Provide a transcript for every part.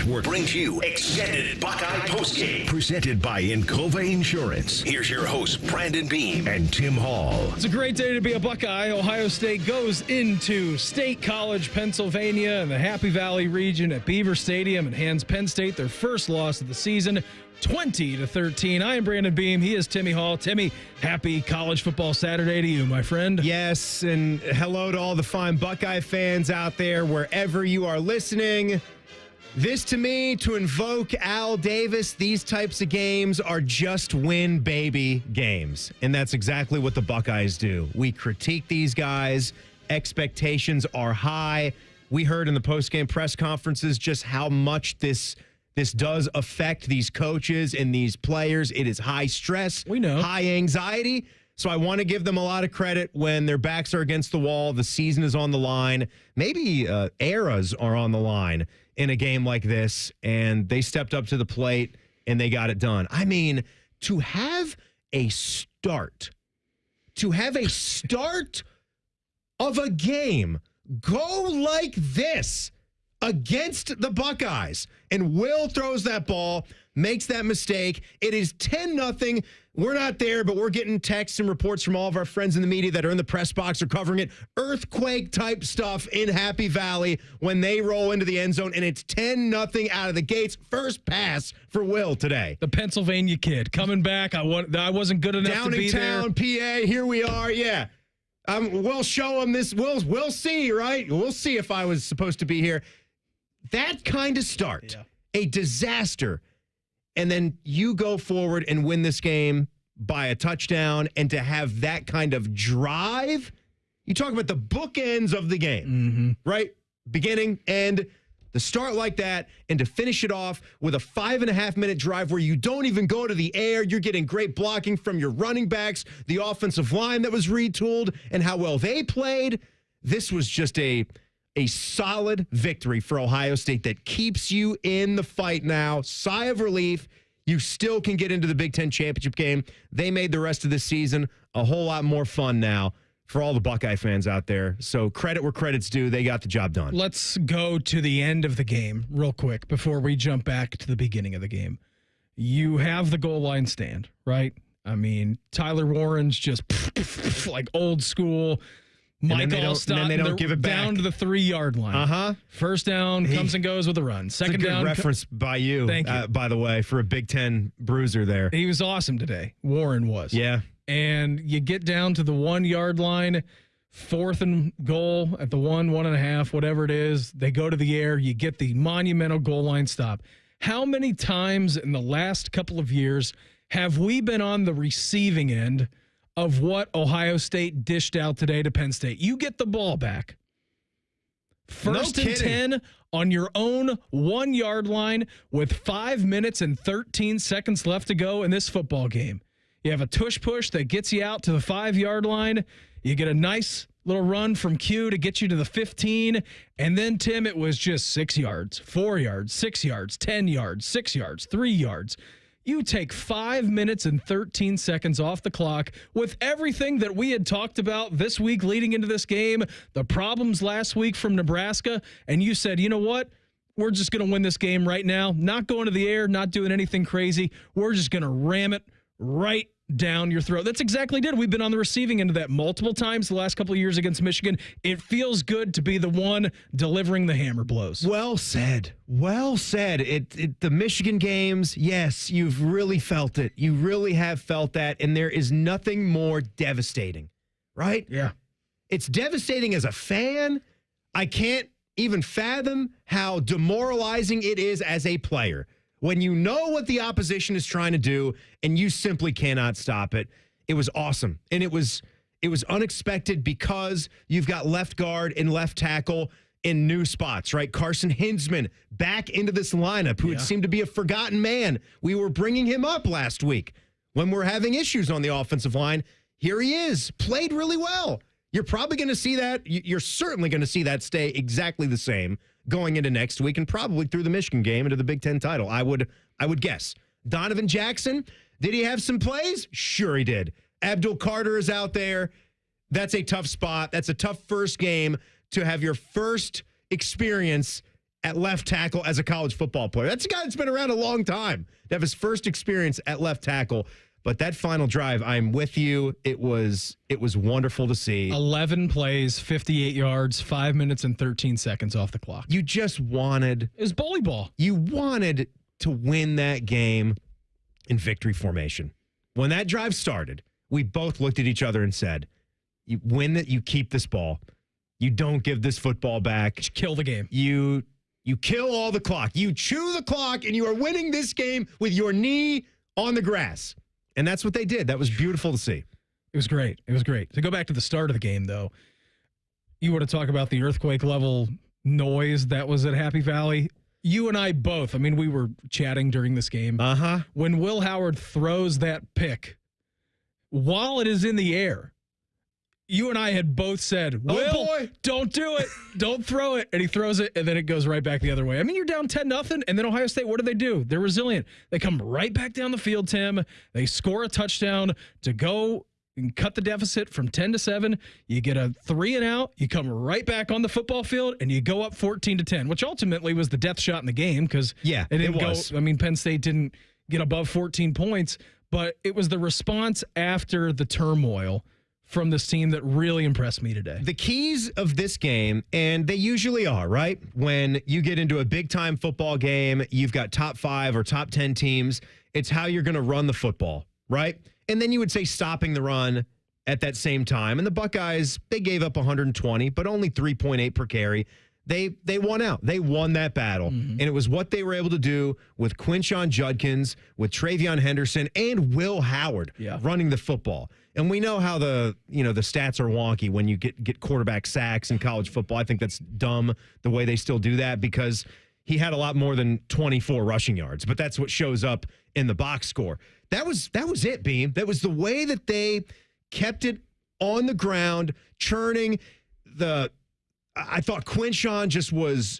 Network brings you Extended Buckeye Postgame, presented by Encova Insurance. Here's your hosts, Brandon Beam and Tim Hall. It's a great day to be a Buckeye. Ohio State goes into State College, Pennsylvania, in the Happy Valley region at Beaver Stadium and hands Penn State their first loss of the season, 20-13. I am Brandon Beam. He is Timmy Hall. Timmy, happy College Football Saturday to you, my friend. Yes, and hello to all the fine Buckeye fans out there, wherever you are listening. This, to me, to invoke Al Davis, these types of games are just win, baby games. And that's exactly what the Buckeyes do. We critique these guys. Expectations are high. We heard in the postgame press conferences just how much this does affect these coaches and these players. It is high stress, we know, high anxiety. So I want to give them a lot of credit when their backs are against the wall, the season is on the line, maybe eras are on the line in a game like this, and they stepped up to the plate and they got it done. I mean, to have a start of a game go like this against the Buckeyes, and Will throws that ball, makes that mistake. It is 10-0. We're not there, but we're getting texts and reports from all of our friends in the media that are in the press box or covering it. Earthquake-type stuff in Happy Valley when they roll into the end zone, and it's 10-0 out of the gates. First pass for Will today. The Pennsylvania kid coming back. I wasn't good enough to be there. Downtown, PA, here we are, yeah. We'll show them this. We'll see, right? We'll see if I was supposed to be here. That kind of start, a disaster, and then you go forward and win this game by a touchdown, and to have that kind of drive, you talk about the bookends of the game, right? Beginning, end, the start like that, and to finish it off with a 5.5-minute drive where you don't even go to the air. You're getting great blocking from your running backs, the offensive line that was retooled, and how well they played. This was just a solid victory for Ohio State that keeps you in the fight now. Sigh of relief. You still can get into the Big Ten championship game. They made the rest of the season a whole lot more fun now for all the Buckeye fans out there. So credit where credit's due. They got the job done. Let's go to the end of the game real quick before we jump back to the beginning of the game. You have the goal line stand, right? I mean, Tyler Warren's just like old school. Mike Allstott, then they don't give it back. Down to the 3-yard line. First down, comes and goes with a run. Second That's a good down. reference by you, Thank you. By the way, for a Big Ten bruiser there. He was awesome today. Warren was. Yeah. And you get down to the 1-yard line, 4th and goal at the 1.5, whatever it is. They go to the air. You get the monumental goal line stop. How many times in the last couple of years have we been on the receiving end of what Ohio State dished out today to Penn State? You get the ball back. First and 10 on your own 1-yard line with 5 minutes and 13 seconds left to go in this football game. You have a tush push that gets you out to the 5-yard line. You get a nice little run from Q to get you to the 15. And then, Tim, it was just 6 yards, 4 yards, 6 yards, 10 yards, 6 yards, 3 yards. You take 5 minutes and 13 seconds off the clock with everything that we had talked about this week leading into this game, the problems last week from Nebraska, and you said, you know what? We're just going to win this game right now. Not going to the air, not doing anything crazy. We're just going to ram it right down your throat. That's exactly what we did. We've been on the receiving end of that multiple times the last couple of years against Michigan. It feels good to be the one delivering the hammer blows. Well said. Well said. The Michigan games, yes, you've really felt it. You really have felt that, and there is nothing more devastating, right? Yeah. It's devastating as a fan. I can't even fathom how demoralizing it is as a player. When you know what the opposition is trying to do and you simply cannot stop it. It was awesome. And it was unexpected because you've got left guard and left tackle in new spots, right? Carson Hinsman back into this lineup, who had seemed to be a forgotten man. We were bringing him up last week when we're having issues on the offensive line. Here he is, played really well. You're probably going to see that. You're certainly going to see that stay exactly the same going into next week and probably through the Michigan game into the Big Ten title. I would guess. Donovan Jackson, did he have some plays? Sure he did. Abdul Carter is out there. That's a tough spot. That's a tough first game to have your first experience at left tackle as a college football player. That's a guy that's been around a long time to have his first experience at left tackle. But that final drive, I'm with you. It was wonderful to see. 11 plays, 58 yards, 5 minutes and 13 seconds off the clock. You just wanted... It was bully ball. You wanted to win that game in victory formation. When that drive started, we both looked at each other and said, you win it, you keep this ball. You don't give this football back. Just kill the game. You kill all the clock. You chew the clock, and you are winning this game with your knee on the grass. And that's what they did. That was beautiful to see. It was great. It was great. To go back to the start of the game, though, you want to talk about the earthquake level noise that was at Happy Valley. You and I both, I mean, we were chatting during this game. Uh-huh. When Will Howard throws that pick, while it is in the air, you and I had both said, Will, don't do it. Don't throw it. And he throws it, and then it goes right back the other way. I mean, you're down 10-0, and then Ohio State, what do? They're resilient. They come right back down the field, Tim. They score a touchdown to go and cut the deficit from 10-7. You get a 3 and out. You come right back on the football field, and you go up 14-10, which ultimately was the death shot in the game because it was. I mean, Penn State didn't get above 14 points, but it was the response after the turmoil from this team that really impressed me today. The keys of this game, and they usually are, right? When you get into a big-time football game, you've got top 5 or top 10 teams. It's how you're going to run the football, right? And then you would say stopping the run at that same time. And the Buckeyes, they gave up 120, but only 3.8 per carry. They won out. They won that battle. Mm-hmm. And it was what they were able to do with Quinshon Judkins, with Travion Henderson, and Will Howard running the football. And we know how the stats are wonky when you get quarterback sacks in college football. I think that's dumb the way they still do that because he had a lot more than 24 rushing yards, but that's what shows up in the box score. That was it, Beam. That was the way that they kept it on the ground, churning. I thought Quinshon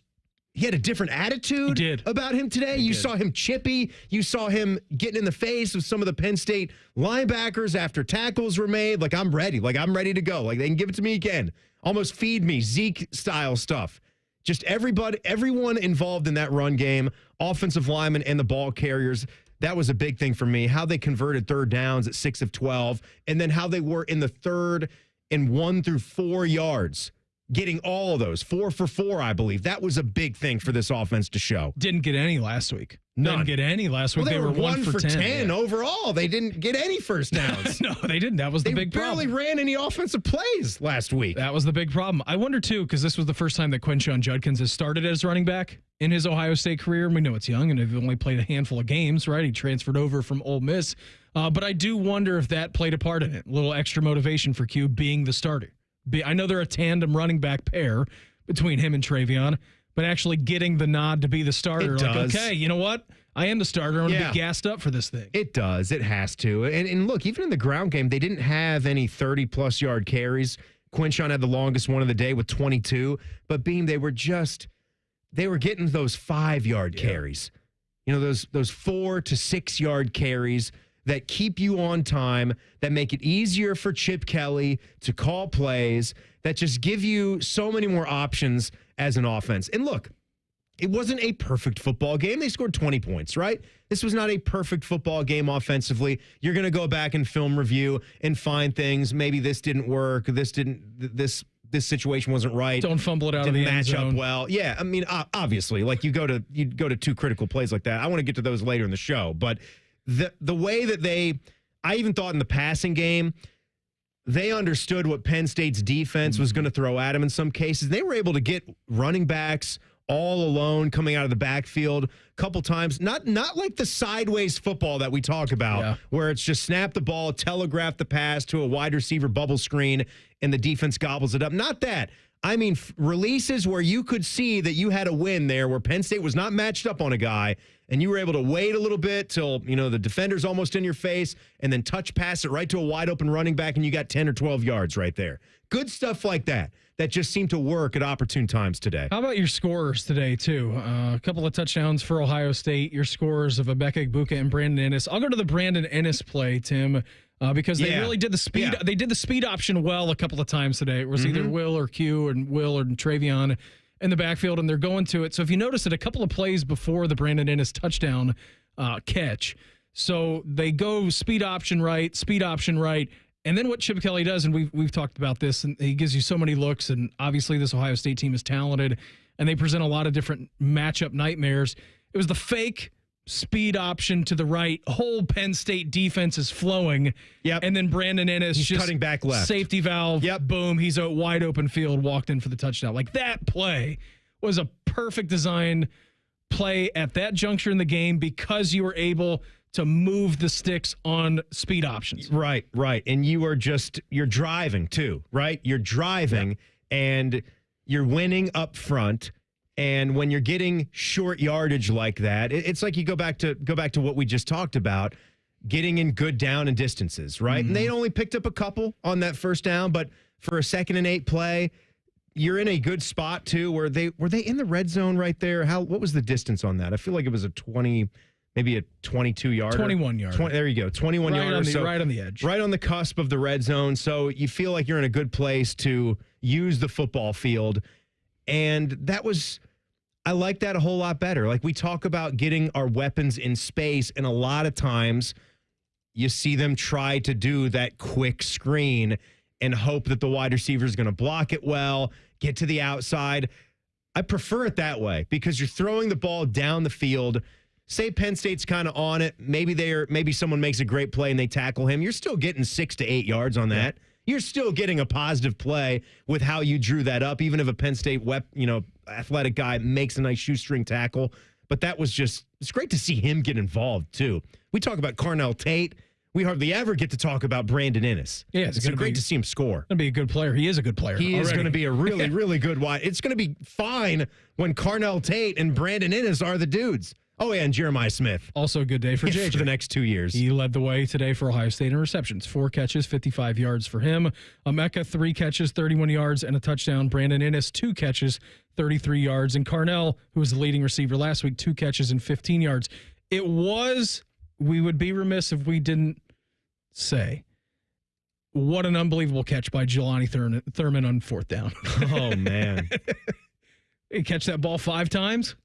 he had a different attitude about him today. You saw him chippy. You saw him getting in the face of some of the Penn State linebackers after tackles were made. Like, I'm ready. Like, I'm ready to go. Like, they can give it to me again. Almost feed me, Zeke-style stuff. Just everyone involved in that run game, offensive linemen and the ball carriers, that was a big thing for me. How they converted third downs at 6 of 12, and then how they were in the third and 1 through 4 yards. Getting all of those, 4 for 4, I believe. That was a big thing for this offense to show. Didn't get any last week. None. Didn't get any last week. Well, they were 1 for 10 yeah. overall. They didn't get any first downs. No, they didn't. That was the big problem. They barely ran any offensive plays last week. That was the big problem. I wonder, too, because this was the first time that Quinshon Judkins has started as running back in his Ohio State career. We know it's young, and they've only played a handful of games, right? He transferred over from Ole Miss. But I do wonder if that played a part in it. A little extra motivation for Q being the starter. I know they're a tandem running back pair between him and Travion, but actually getting the nod to be the starter. Okay, you know what? I am the starter. I'm going to be gassed up for this thing. It does. It has to. And look, even in the ground game, they didn't have any 30-plus yard carries. Quinshon had the longest one of the day with 22. But Beam, they were getting those 5-yard carries. You know, those 4 to 6 yard carries that keep you on time, that make it easier for Chip Kelly to call plays, that just give you so many more options as an offense. And look, it wasn't a perfect football game. They scored 20 points, right? This was not a perfect football game offensively. You're going to go back and film review and find things. Maybe this didn't work. This situation wasn't right. Don't fumble it out of the end zone. Didn't match up well. Yeah, I mean, obviously, like you go to 2 critical plays like that. I want to get to those later in the show, but the way that I even thought in the passing game, they understood what Penn State's defense was going to throw at them in some cases. They were able to get running backs all alone coming out of the backfield a couple times. Not like the sideways football that we talk about, where it's just snap the ball, telegraph the pass to a wide receiver bubble screen, and the defense gobbles it up. Not that. I mean, releases where you could see that you had a win there, where Penn State was not matched up on a guy, and you were able to wait a little bit till, the defender's almost in your face, and then touch pass it right to a wide open running back, and you got 10 or 12 yards right there. Good stuff like that just seemed to work at opportune times today. How about your scorers today, too? A couple of touchdowns for Ohio State. Your scorers of Emeka Egbuka and Brandon Ennis. I'll go to the Brandon Ennis play, Tim, because they really did the speed. Yeah. They did the speed option well a couple of times today. It was either Will or Q and Will or Travion. in the backfield, and they're going to it. So if you notice it, a couple of plays before the Brandon Ennis touchdown catch, so they go speed option right, and then what Chip Kelly does, and we've talked about this, and he gives you so many looks, and obviously this Ohio State team is talented, and they present a lot of different matchup nightmares. It was the fake speed option to the right. Whole Penn State defense is flowing. Yep. And then Brandon Ennis he's just cutting back left. Safety valve. Yep. Boom. He's a wide open field, walked in for the touchdown. Like, that play was a perfect design play at that juncture in the game because you were able to move the sticks on speed options. Right. And you're driving too, right? You're driving and you're winning up front. And when you're getting short yardage like that, it's like you go back to what we just talked about, getting in good down and distances, right? Mm-hmm. And they only picked up a couple on that first down, but for a 2nd and 8 play, you're in a good spot too. Were they in the red zone right there? What was the distance on that? I feel like it was a 20, maybe a 22-yarder. 21 yard. There you go, 21 yarder. Right on the edge. Right on the cusp of the red zone. So you feel like you're in a good place to use the football field. And I like that a whole lot better. Like, we talk about getting our weapons in space, and a lot of times you see them try to do that quick screen and hope that the wide receiver is going to block it well, get to the outside. I prefer it that way because you're throwing the ball down the field. Say Penn State's kind of on it. Maybe someone makes a great play and they tackle him. You're still getting 6 to 8 yards on that. You're still getting a positive play with how you drew that up, even if a Penn State athletic guy makes a nice shoestring tackle. But it's great to see him get involved, too. We talk about Carnell Tate. We hardly ever get to talk about Brandon Ennis. Yeah, it's great to see him score. Going to be a good player. He is a good player. He is going to be a really, really good wide. It's going to be fine when Carnell Tate and Brandon Ennis are the dudes. Oh, yeah, and Jeremiah Smith. Also a good day for JJ. For the next 2 years. He led the way today for Ohio State in receptions. 4 catches, 55 yards for him. Emeka, 3 catches, 31 yards, and a touchdown. Brandon Ennis, 2 catches, 33 yards. And Carnell, who was the leading receiver last week, 2 catches and 15 yards. We would be remiss if we didn't say, what an unbelievable catch by Jelani Thurman on 4th down. Oh, man. He catch that ball 5 times?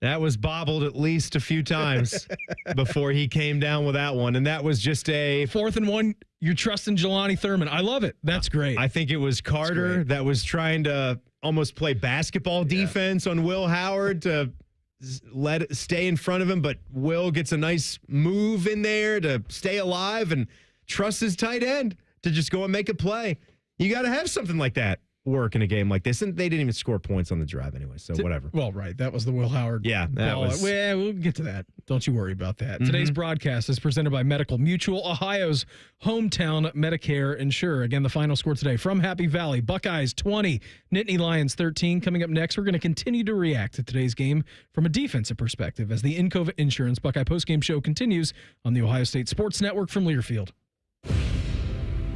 That was bobbled at least a few times before he came down with that one. And that was just a 4th and 1. You're trusting Jelani Thurman. I love it. That's great. I think it was Carter that was trying to almost play basketball defense on Will Howard to let it stay in front of him. But Will gets a nice move in there to stay alive and trust his tight end to just go and make a play. You got to have something like that work in a game like this, and they didn't even score points on the drive anyway, so whatever. Well, right, that was the Will Howard. Yeah, that was. Well, we'll get to that. Don't you worry about that. Mm-hmm. Today's broadcast is presented by Medical Mutual, Ohio's hometown Medicare insurer. Again, the final score today from Happy Valley: Buckeyes 20, Nittany Lions 13. Coming up next, we're going to continue to react to today's game from a defensive perspective as the Encova Insurance Buckeye postgame show continues on the Ohio State Sports Network from Learfield.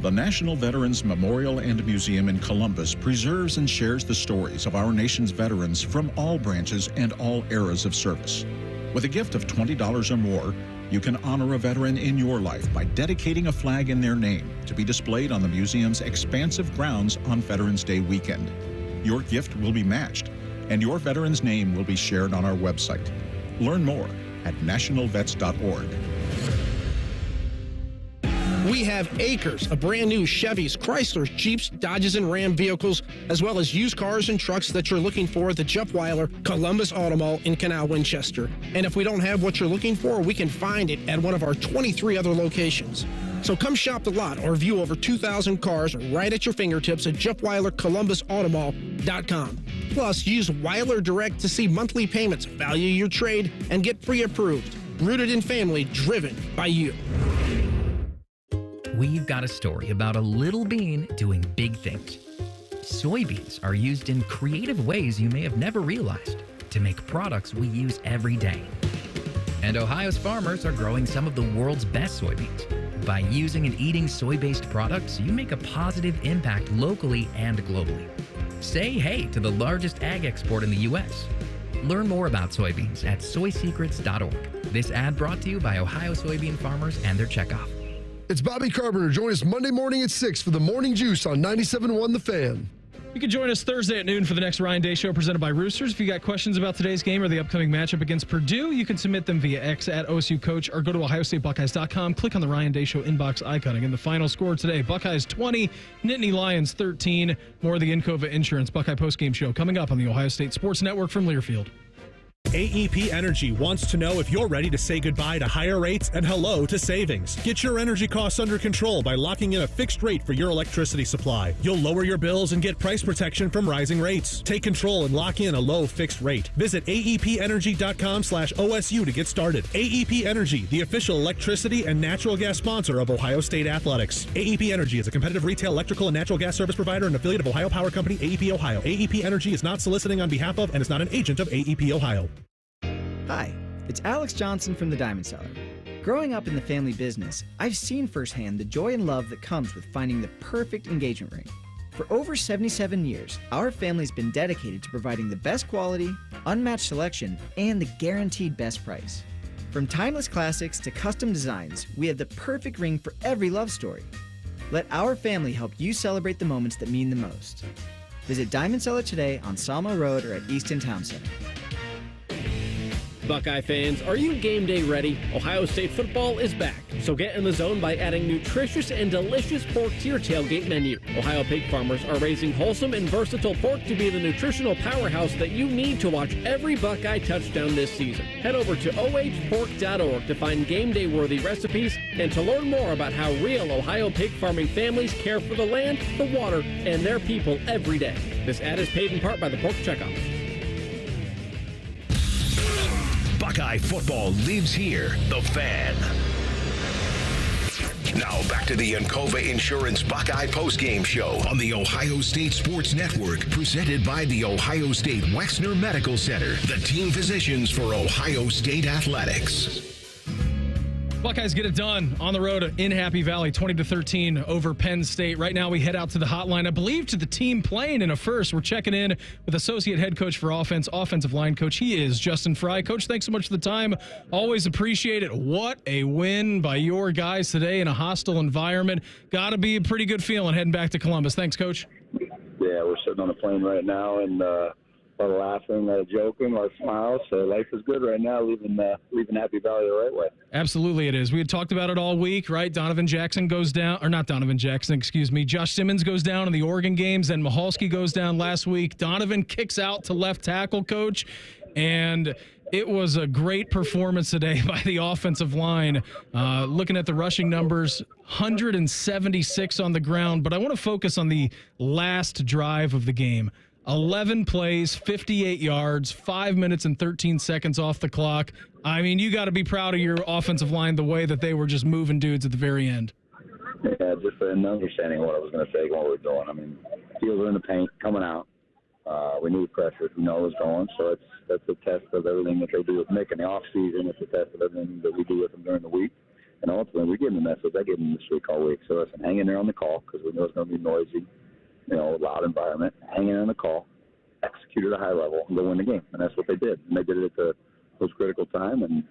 The National Veterans Memorial and Museum in Columbus preserves and shares the stories of our nation's veterans from all branches and all eras of service. With a gift of $20 or more, you can honor a veteran in your life by dedicating a flag in their name to be displayed on the museum's expansive grounds on Veterans Day weekend. Your gift will be matched, and your veteran's name will be shared on our website. Learn more at nationalvets.org. We have acres of brand new Chevys, Chryslers, Jeeps, Dodges, and Ram vehicles, as well as used cars and trucks that you're looking for at the Jeff Weiler Columbus Auto Mall in Canal Winchester. And if we don't have what you're looking for, we can find it at one of our 23 other locations. So come shop the lot or view over 2,000 cars right at your fingertips at JeffWeilerColumbusAutomall.com. Plus, use Weiler Direct to see monthly payments, value your trade, and get pre-approved. Rooted in family, driven by you. We've got a story about a little bean doing big things. Soybeans are used in creative ways you may have never realized to make products we use every day. And Ohio's farmers are growing some of the world's best soybeans. By using and eating soy-based products, you make a positive impact locally and globally. Say hey to the largest ag export in the U.S. Learn more about soybeans at soysecrets.org. This ad brought to you by Ohio soybean farmers and their checkoff. It's Bobby Carpenter. Join us Monday morning at 6 for the Morning Juice on 97.1 The Fan. You can join us Thursday at noon for the next Ryan Day Show presented by Roosters. If you got questions about today's game or the upcoming matchup against Purdue, you can submit them via X at OSU Coach or go to OhioStateBuckeyes.com. Click on the Ryan Day Show inbox icon. Again, the final score today, Buckeyes 20, Nittany Lions 13. More of the Encova Insurance Buckeye postgame show coming up on the Ohio State Sports Network from Learfield. AEP Energy wants to know if you're ready to say goodbye to higher rates and hello to savings. Get your energy costs under control by locking in a fixed rate for your electricity supply. You'll lower your bills and get price protection from rising rates. Take control and lock in a low fixed rate. Visit aepenergy.com/OSU to get started. AEP Energy, the official electricity and natural gas sponsor of Ohio State Athletics. AEP Energy is a competitive retail electrical and natural gas service provider and affiliate of Ohio Power Company, AEP Ohio. AEP Energy is not soliciting on behalf of and is not an agent of AEP Ohio. Hi, it's Alex Johnson from the Diamond Cellar. Growing up in the family business, I've seen firsthand the joy and love that comes with finding the perfect engagement ring. For over 77 years, our family's been dedicated to providing the best quality, unmatched selection, and the guaranteed best price. From timeless classics to custom designs, we have the perfect ring for every love story. Let our family help you celebrate the moments that mean the most. Visit Diamond Cellar today on Sawmill Road or at Easton Town Center. Buckeye fans, are you game day ready? Ohio State football is back, so get in the zone by adding nutritious and delicious pork to your tailgate menu. Ohio pig farmers are raising wholesome and versatile pork to be the nutritional powerhouse that you need to watch every Buckeye touchdown this season. Head over to ohpork.org to find game day worthy recipes and to learn more about how real Ohio pig farming families care for the land, the water, and their people every day. This ad is paid in part by the Pork Checkoff. Buckeye football lives here. The Fan. Now back to the Encova Insurance Buckeye postgame show on the Ohio State Sports Network, presented by the Ohio State Wexner Medical Center, the team physicians for Ohio State Athletics. Buckeyes get it done on the road in Happy Valley, 20-13 over Penn State. Right now we head out to the hotline, I believe to the team playing in a first. We're checking in with Associate Head Coach for Offensive Line Coach. He is Justin Fry. Coach, thanks so much for the time. Always appreciate it. What a win by your guys today in a hostile environment. Got to be a pretty good feeling heading back to Columbus. Thanks, Coach. Yeah, we're sitting on a plane right now and a lot of laughing, a lot of joking, a lot of smiles. So life is good right now, leaving Happy Valley the right way. Absolutely it is. We had talked about it all week, right? Josh Simmons goes down in the Oregon games, and Mahalski goes down last week. Donovan kicks out to left tackle, Coach, and it was a great performance today by the offensive line. Looking at the rushing numbers, 176 on the ground, but I want to focus on the last drive of the game. 11 plays, 58 yards, 5 minutes and 13 seconds off the clock. I mean, you got to be proud of your offensive line, the way that they were just moving dudes at the very end. Yeah, just an understanding of what I was going to say and what we were doing. I mean, heels are in the paint, coming out. We need pressure. We know it was going, so that's a test of everything that they do with Nick in the offseason. It's a test of everything that we do with them during the week. And ultimately, we give them the message. I gave them this week all week. So listen, hang in there on the call because we know it's going to be noisy. Loud environment, hang in on the call, execute at a high level, and go win the game. And that's what they did. And they did it at the most critical time. And,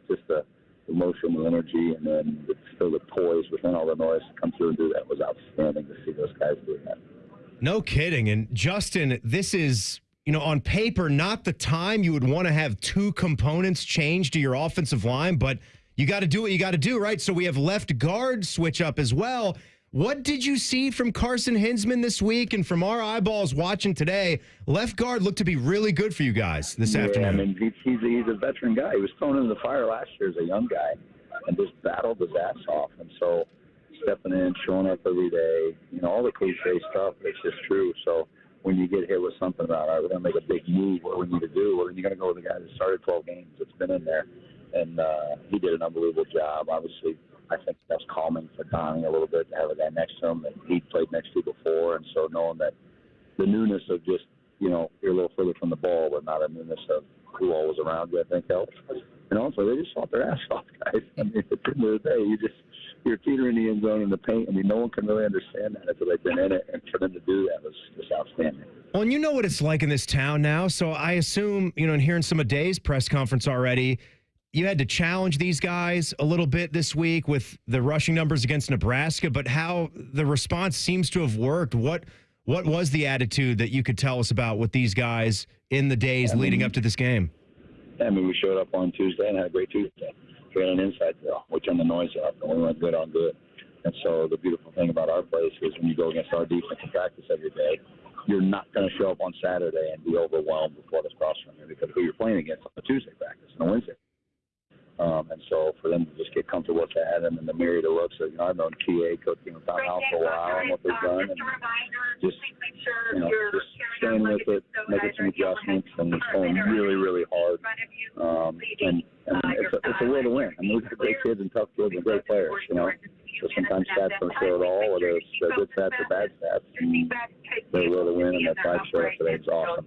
just the emotion, the energy, and then still the poise within all the noise to come through and do that was outstanding to see those guys doing that. No kidding. And Justin, this is, on paper, not the time you would want to have two components change to your offensive line, but you got to do what you got to do, right? So we have left guard switch up as well. What did you see from Carson Hinsman this week and from our eyeballs watching today? Left guard looked to be really good for you guys this afternoon. I mean, he's a veteran guy. He was thrown into the fire last year as a young guy and just battled his ass off. And so stepping in, showing up every day, all the cliche stuff, it's just true. So when you get hit with something about, all right, we're going to make a big move, what do we need to do? Well, then you're going to go with the guy that started 12 games that's been in there. And he did an unbelievable job. Obviously, I think that was calming for Donnie a little bit to have a guy next to him that he'd played next to before. And so knowing that the newness of just, you're a little further from the ball, but not a newness of who all was around you, I think helps. And also, they just fought their ass off, guys. I mean, at the end of the day, you're teetering the end zone in the paint. I mean, no one can really understand that until they've been in it. And for them to do that was just outstanding. Well, and you know what it's like in this town now. So I assume, in hearing some of Day's press conference already, you had to challenge these guys a little bit this week with the rushing numbers against Nebraska, but how the response seems to have worked. What What was the attitude that you could tell us about with these guys in the days leading up to this game? I mean, we showed up on Tuesday and had a great Tuesday. We had an inside drill. We turned the noise up, and we went good on good. And so the beautiful thing about our place is when you go against our defense in practice every day, you're not going to show up on Saturday and be overwhelmed with what is across from you because who you're playing against on a Tuesday practice and a Wednesday. And so for them to just get comfortable with that and then the myriad of looks that, I've known TA coaching with Townhouse for a while and what they've done and just staying with it, making some adjustments and going really, really hard. And it's a will to win. I mean, we've got great kids and tough kids and great players, So sometimes stats don't show it all, whether it's good stats or bad stats. And they're will to win, and that side show today is awesome.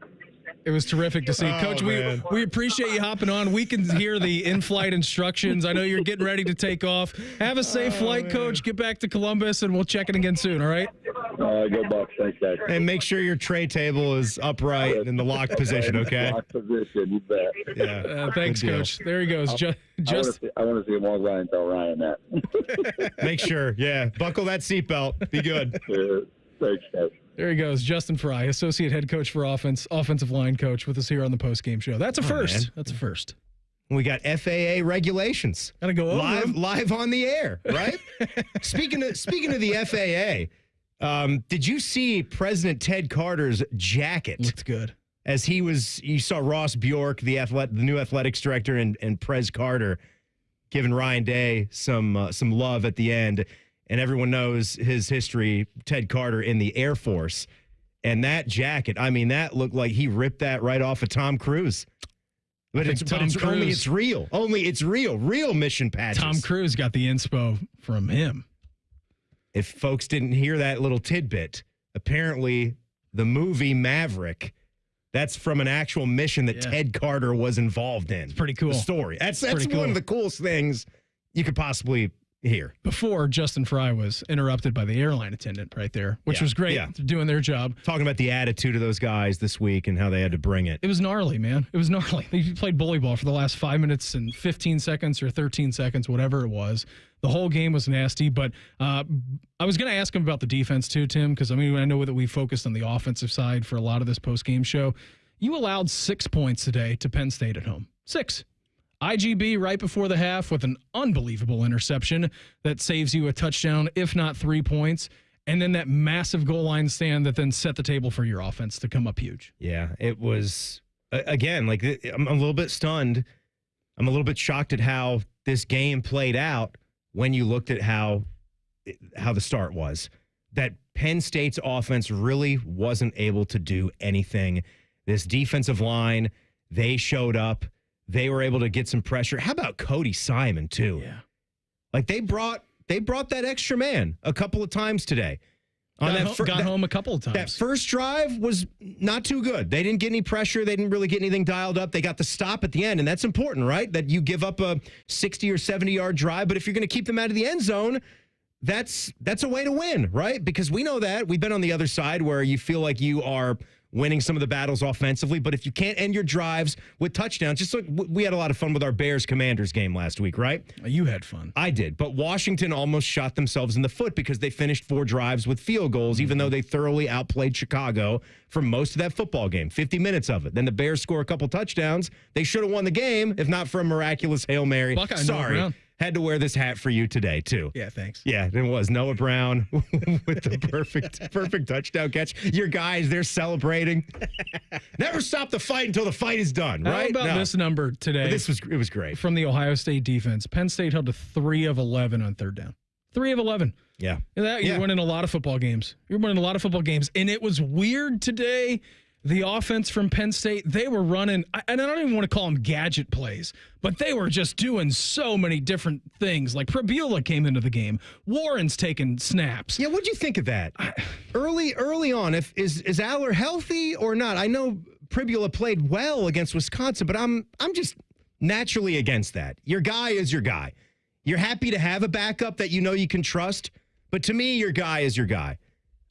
It was terrific to see. Coach, we appreciate you hopping on. We can hear the in-flight instructions. I know you're getting ready to take off. Have a safe flight, Coach. Get back to Columbus, and we'll check in again soon, all right? Go Bucks. Thanks, guys. And make sure your tray table is upright in the locked position, okay? Locked position, you bet. Yeah. Thanks, Coach. There he goes. I want to see him walk by and tell Ryan that. Make sure, buckle that seatbelt. Be good. Thanks, guys. There he goes, Justin Fry, associate head coach for offensive line coach, with us here on the postgame show. That's a first. Man. That's a first. We got FAA regulations. Gotta go over live on the air, right? Speaking of the FAA, did you see President Ted Carter's jacket? Looks good. As you saw Ross Bjork, the new athletics director, and Prez Carter giving Ryan Day some love at the end. And everyone knows his history, Ted Carter in the Air Force. And that jacket, that looked like he ripped that right off of Tom Cruise. But only it's real. Only it's real. Real mission patches. Tom Cruise got the inspo from him. If folks didn't hear that little tidbit, apparently the movie Maverick, that's from an actual mission that Ted Carter was involved in. It's pretty cool. The story. That's one of the coolest things you could possibly here. Before Justin Fry was interrupted by the airline attendant right there, which was great. They're doing their job. Talking about the attitude of those guys this week and how they had to bring it. It was gnarly, man. It was gnarly. They played bully ball for the last 5 minutes and 15 seconds or 13 seconds, whatever it was. The whole game was nasty, but I was going to ask him about the defense too, Tim, because I know that we focused on the offensive side for a lot of this post-game show. You allowed 6 points today to Penn State at home. 6. IGB right before the half with an unbelievable interception that saves you a touchdown, if not 3 points. And then that massive goal line stand that then set the table for your offense to come up huge. Yeah, it was, again, I'm a little bit stunned. I'm a little bit shocked at how this game played out when you looked at how the start was. That Penn State's offense really wasn't able to do anything. This defensive line, they showed up. They were able to get some pressure. How about Cody Simon, too? Yeah. They brought that extra man a couple of times today. Got home a couple of times. That first drive was not too good. They didn't get any pressure. They didn't really get anything dialed up. They got the stop at the end, and that's important, right? That you give up a 60 or 70-yard drive, but if you're going to keep them out of the end zone, that's a way to win, right? Because we know that. We've been on the other side where you feel like you are winning some of the battles offensively, but if you can't end your drives with touchdowns, just like we had a lot of fun with our Bears-Commanders game last week, right? You had fun. I did, but Washington almost shot themselves in the foot because they finished 4 drives with field goals, even though they thoroughly outplayed Chicago for most of that football game, 50 minutes of it. Then the Bears score a couple touchdowns. They should have won the game if not for a miraculous Hail Mary. Buckeye, sorry. Had to wear this hat for you today, too. Yeah, thanks. Yeah, it was Noah Brown with the perfect touchdown catch. Your guys, they're celebrating. Never stop the fight until the fight is done, right? How about this number today? It was great. From the Ohio State defense. Penn State held to 3 of 11 on third down. 3 of 11. Yeah. You're winning a lot of football games. And it was weird today. The offense from Penn State, they were running, and I don't even want to call them gadget plays, but they were just doing so many different things. Like Prabula came into the game. Warren's taking snaps. Yeah, what'd you think of that? Early on, is Aller healthy or not? I know Prabula played well against Wisconsin, but I'm just naturally against that. Your guy is your guy. You're happy to have a backup that you know you can trust, but to me, your guy is your guy.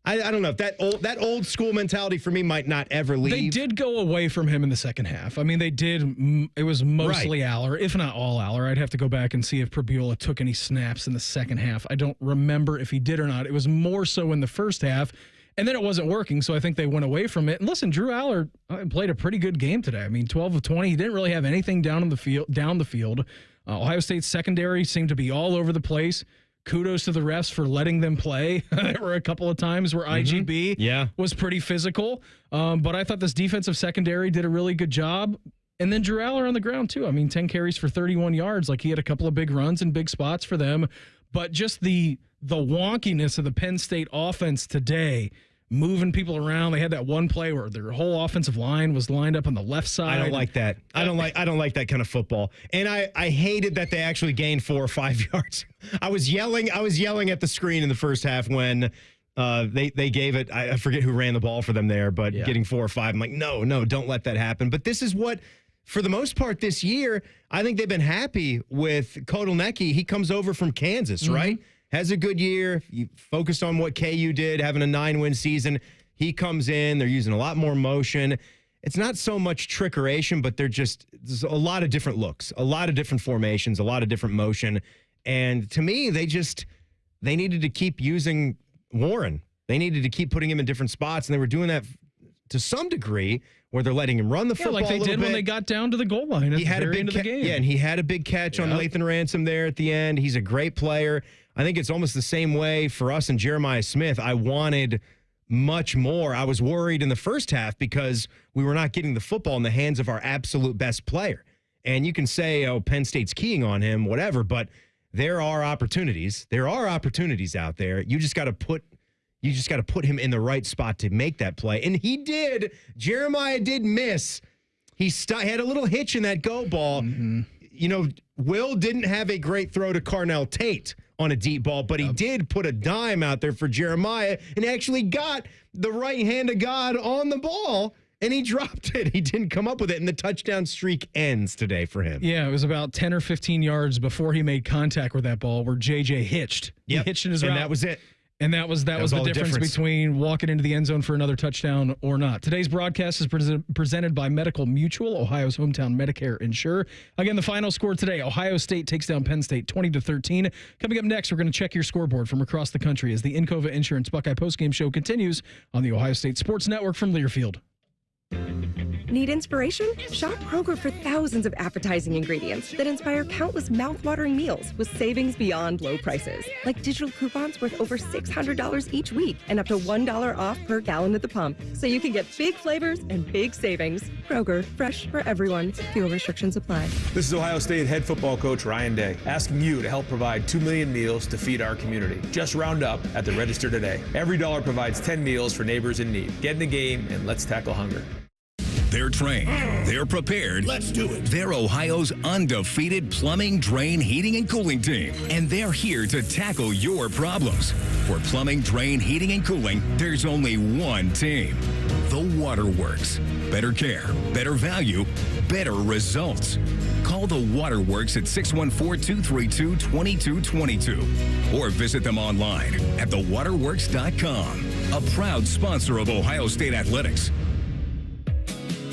I don't know if that old school mentality for me might not ever leave. They did go away from him in the second half. I mean, they did. It was mostly Aller, if not all Aller. I'd have to go back and see if Prabula took any snaps in the second half. I don't remember if he did or not. It was more so in the first half. And then it wasn't working, so I think they went away from it. And listen, Drew Aller played a pretty good game today. I mean, 12 of 20. He didn't really have anything down the field. Ohio State's secondary seemed to be all over the place. Kudos to the refs for letting them play. There were a couple of times where IGB was pretty physical. But I thought this defensive secondary did a really good job. And then Drew Aller on the ground, too. I mean, 10 carries for 31 yards. Like, he had a couple of big runs and big spots for them. But just the wonkiness of the Penn State offense today, moving people around. They had that one play where their whole offensive line was lined up on the left side. I don't like that. I don't like that kind of football. And I hated that they actually gained 4 or 5 yards. I was yelling at the screen in the first half when they gave it. I forget who ran the ball for them there, but getting 4 or 5. I'm like, no, don't let that happen. But this is what, for the most part this year, I think they've bin happy with Kotelnicki. He comes over from Kansas, right? Has a good year. You focused on what KU did, having a 9-win season. He comes in. They're using a lot more motion. It's not so much trickeration, but there's a lot of different looks, a lot of different formations, a lot of different motion. And to me, they needed to keep using Warren. They needed to keep putting him in different spots, and they were doing that to some degree where they're letting him run the football like they a little did bit. when they got down to the goal line at the very end of the game. Yeah, and he had a big catch on Lathan Ransom there at the end. He's a great player. I think it's almost the same way for us and Jeremiah Smith. I wanted much more. I was worried in the first half because we were not getting the football in the hands of our absolute best player. And you can say, oh, Penn State's keying on him, whatever, but there are opportunities. There are opportunities out there. You just got to put him in the right spot to make that play. And he did. Jeremiah did miss. He had a little hitch in that go ball. You know, Will didn't have a great throw to Carnell Tate on a deep ball, but he did put a dime out there for Jeremiah and actually got the right hand of God on the ball, and he dropped it. He didn't come up with it, and the touchdown streak ends today for him. Yeah, it was about 10 or 15 yards before he made contact with that ball where JJ hitched. He hitched in his route. And that was it. And that was the difference between walking into the end zone for another touchdown or not. Today's broadcast is presented by Medical Mutual, Ohio's hometown Medicare insurer. Again, the final score today, Ohio State takes down Penn State 20-13. Coming up next, we're going to check your scoreboard from across the country as the Encova Insurance Buckeye postgame show continues on the Ohio State Sports Network from Learfield. Need inspiration? Shop Kroger for thousands of appetizing ingredients that inspire countless mouth-watering meals with savings beyond low prices. Like digital coupons worth over $600 each week and up to $1 off per gallon at the pump. So you can get big flavors and big savings. Kroger, fresh for everyone. Fuel restrictions apply. This is Ohio State head football coach Ryan Day, asking you to help provide 2 million meals to feed our community. Just round up at the register today. Every dollar provides 10 meals for neighbors in need. Get in the game and let's tackle hunger. They're trained. They're prepared. Let's do it. They're Ohio's undefeated plumbing, drain, heating, and cooling team. And they're here to tackle your problems. For plumbing, drain, heating, and cooling, there's only one team. The Waterworks. Better care, better value, better results. Call the Waterworks at 614-232-2222 or visit them online at thewaterworks.com. A proud sponsor of Ohio State Athletics.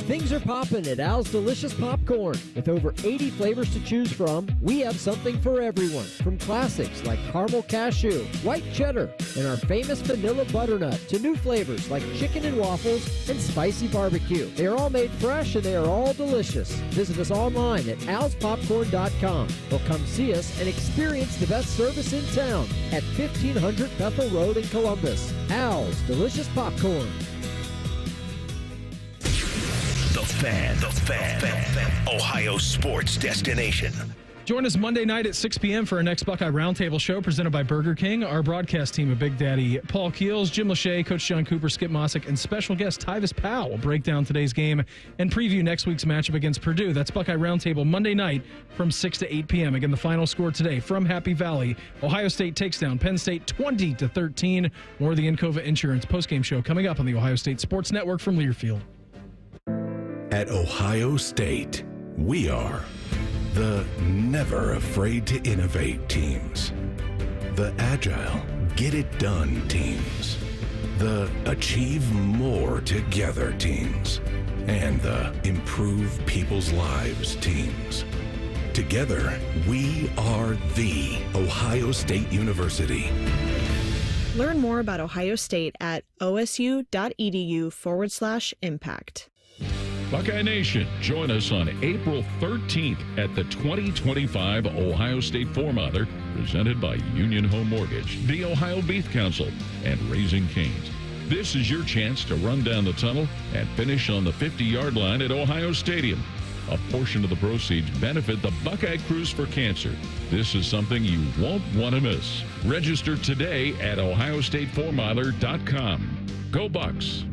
Things are popping at Al's Delicious Popcorn. With over 80 flavors to choose from, we have something for everyone. From classics like caramel cashew, white cheddar, and our famous vanilla butternut to new flavors like chicken and waffles and spicy barbecue. They are all made fresh and they are all delicious. Visit us online at alspopcorn.com or come see us and experience the best service in town at 1500 Bethel Road in Columbus. Al's Delicious Popcorn. The Fan. Ohio sports destination. Join us Monday night at 6 p.m. for our next Buckeye Roundtable show presented by Burger King. Our broadcast team of Big Daddy Paul Keels, Jim Lachey, Coach John Cooper, Skip Mossick, and special guest Tyvis Powell will break down today's game and preview next week's matchup against Purdue. That's Buckeye Roundtable Monday night from 6 to 8 p.m. Again, the final score today from Happy Valley. Ohio State takes down Penn State 20-13. More of the Encova Insurance postgame show coming up on the Ohio State Sports Network from Learfield. At Ohio State, we are the never afraid to innovate teams, the agile, get it done teams, the achieve more together teams, and the improve people's lives teams. Together, we are the Ohio State University. Learn more about Ohio State at osu.edu/impact. Buckeye Nation, join us on April 13th at the 2025 Ohio State Four-Mother, presented by Union Home Mortgage, the Ohio Beef Council, and Raising Cane's. This is your chance to run down the tunnel and finish on the 50-yard line at Ohio Stadium. A portion of the proceeds benefit the Buckeye Cruise for Cancer. This is something you won't want to miss. Register today at ohiostatefourmiler.com. Go Bucks!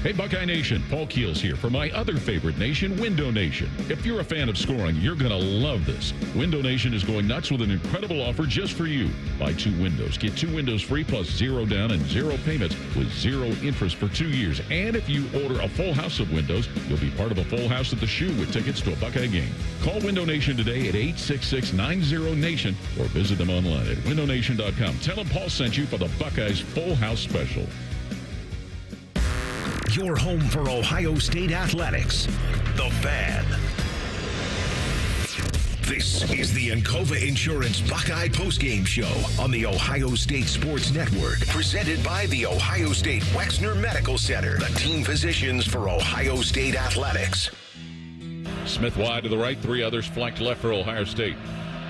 Hey, Buckeye Nation, Paul Keels here for my other favorite nation, Window Nation. If you're a fan of scoring, you're going to love this. Window Nation is going nuts with an incredible offer just for you. Buy 2 windows, get 2 windows free plus 0 down and 0 payments with 0 interest for 2 years. And if you order a full house of windows, you'll be part of a full house at the Shoe with tickets to a Buckeye game. Call Window Nation today at 866-90-NATION or visit them online at windownation.com. Tell them Paul sent you for the Buckeyes Full House Special. Your home for Ohio State athletics, The Fan. This is the Encova Insurance Buckeye Postgame Show on the Ohio State Sports Network, presented by the Ohio State Wexner Medical Center, the team physicians for Ohio State athletics. Smith wide to the right, 3 others flanked left for Ohio State.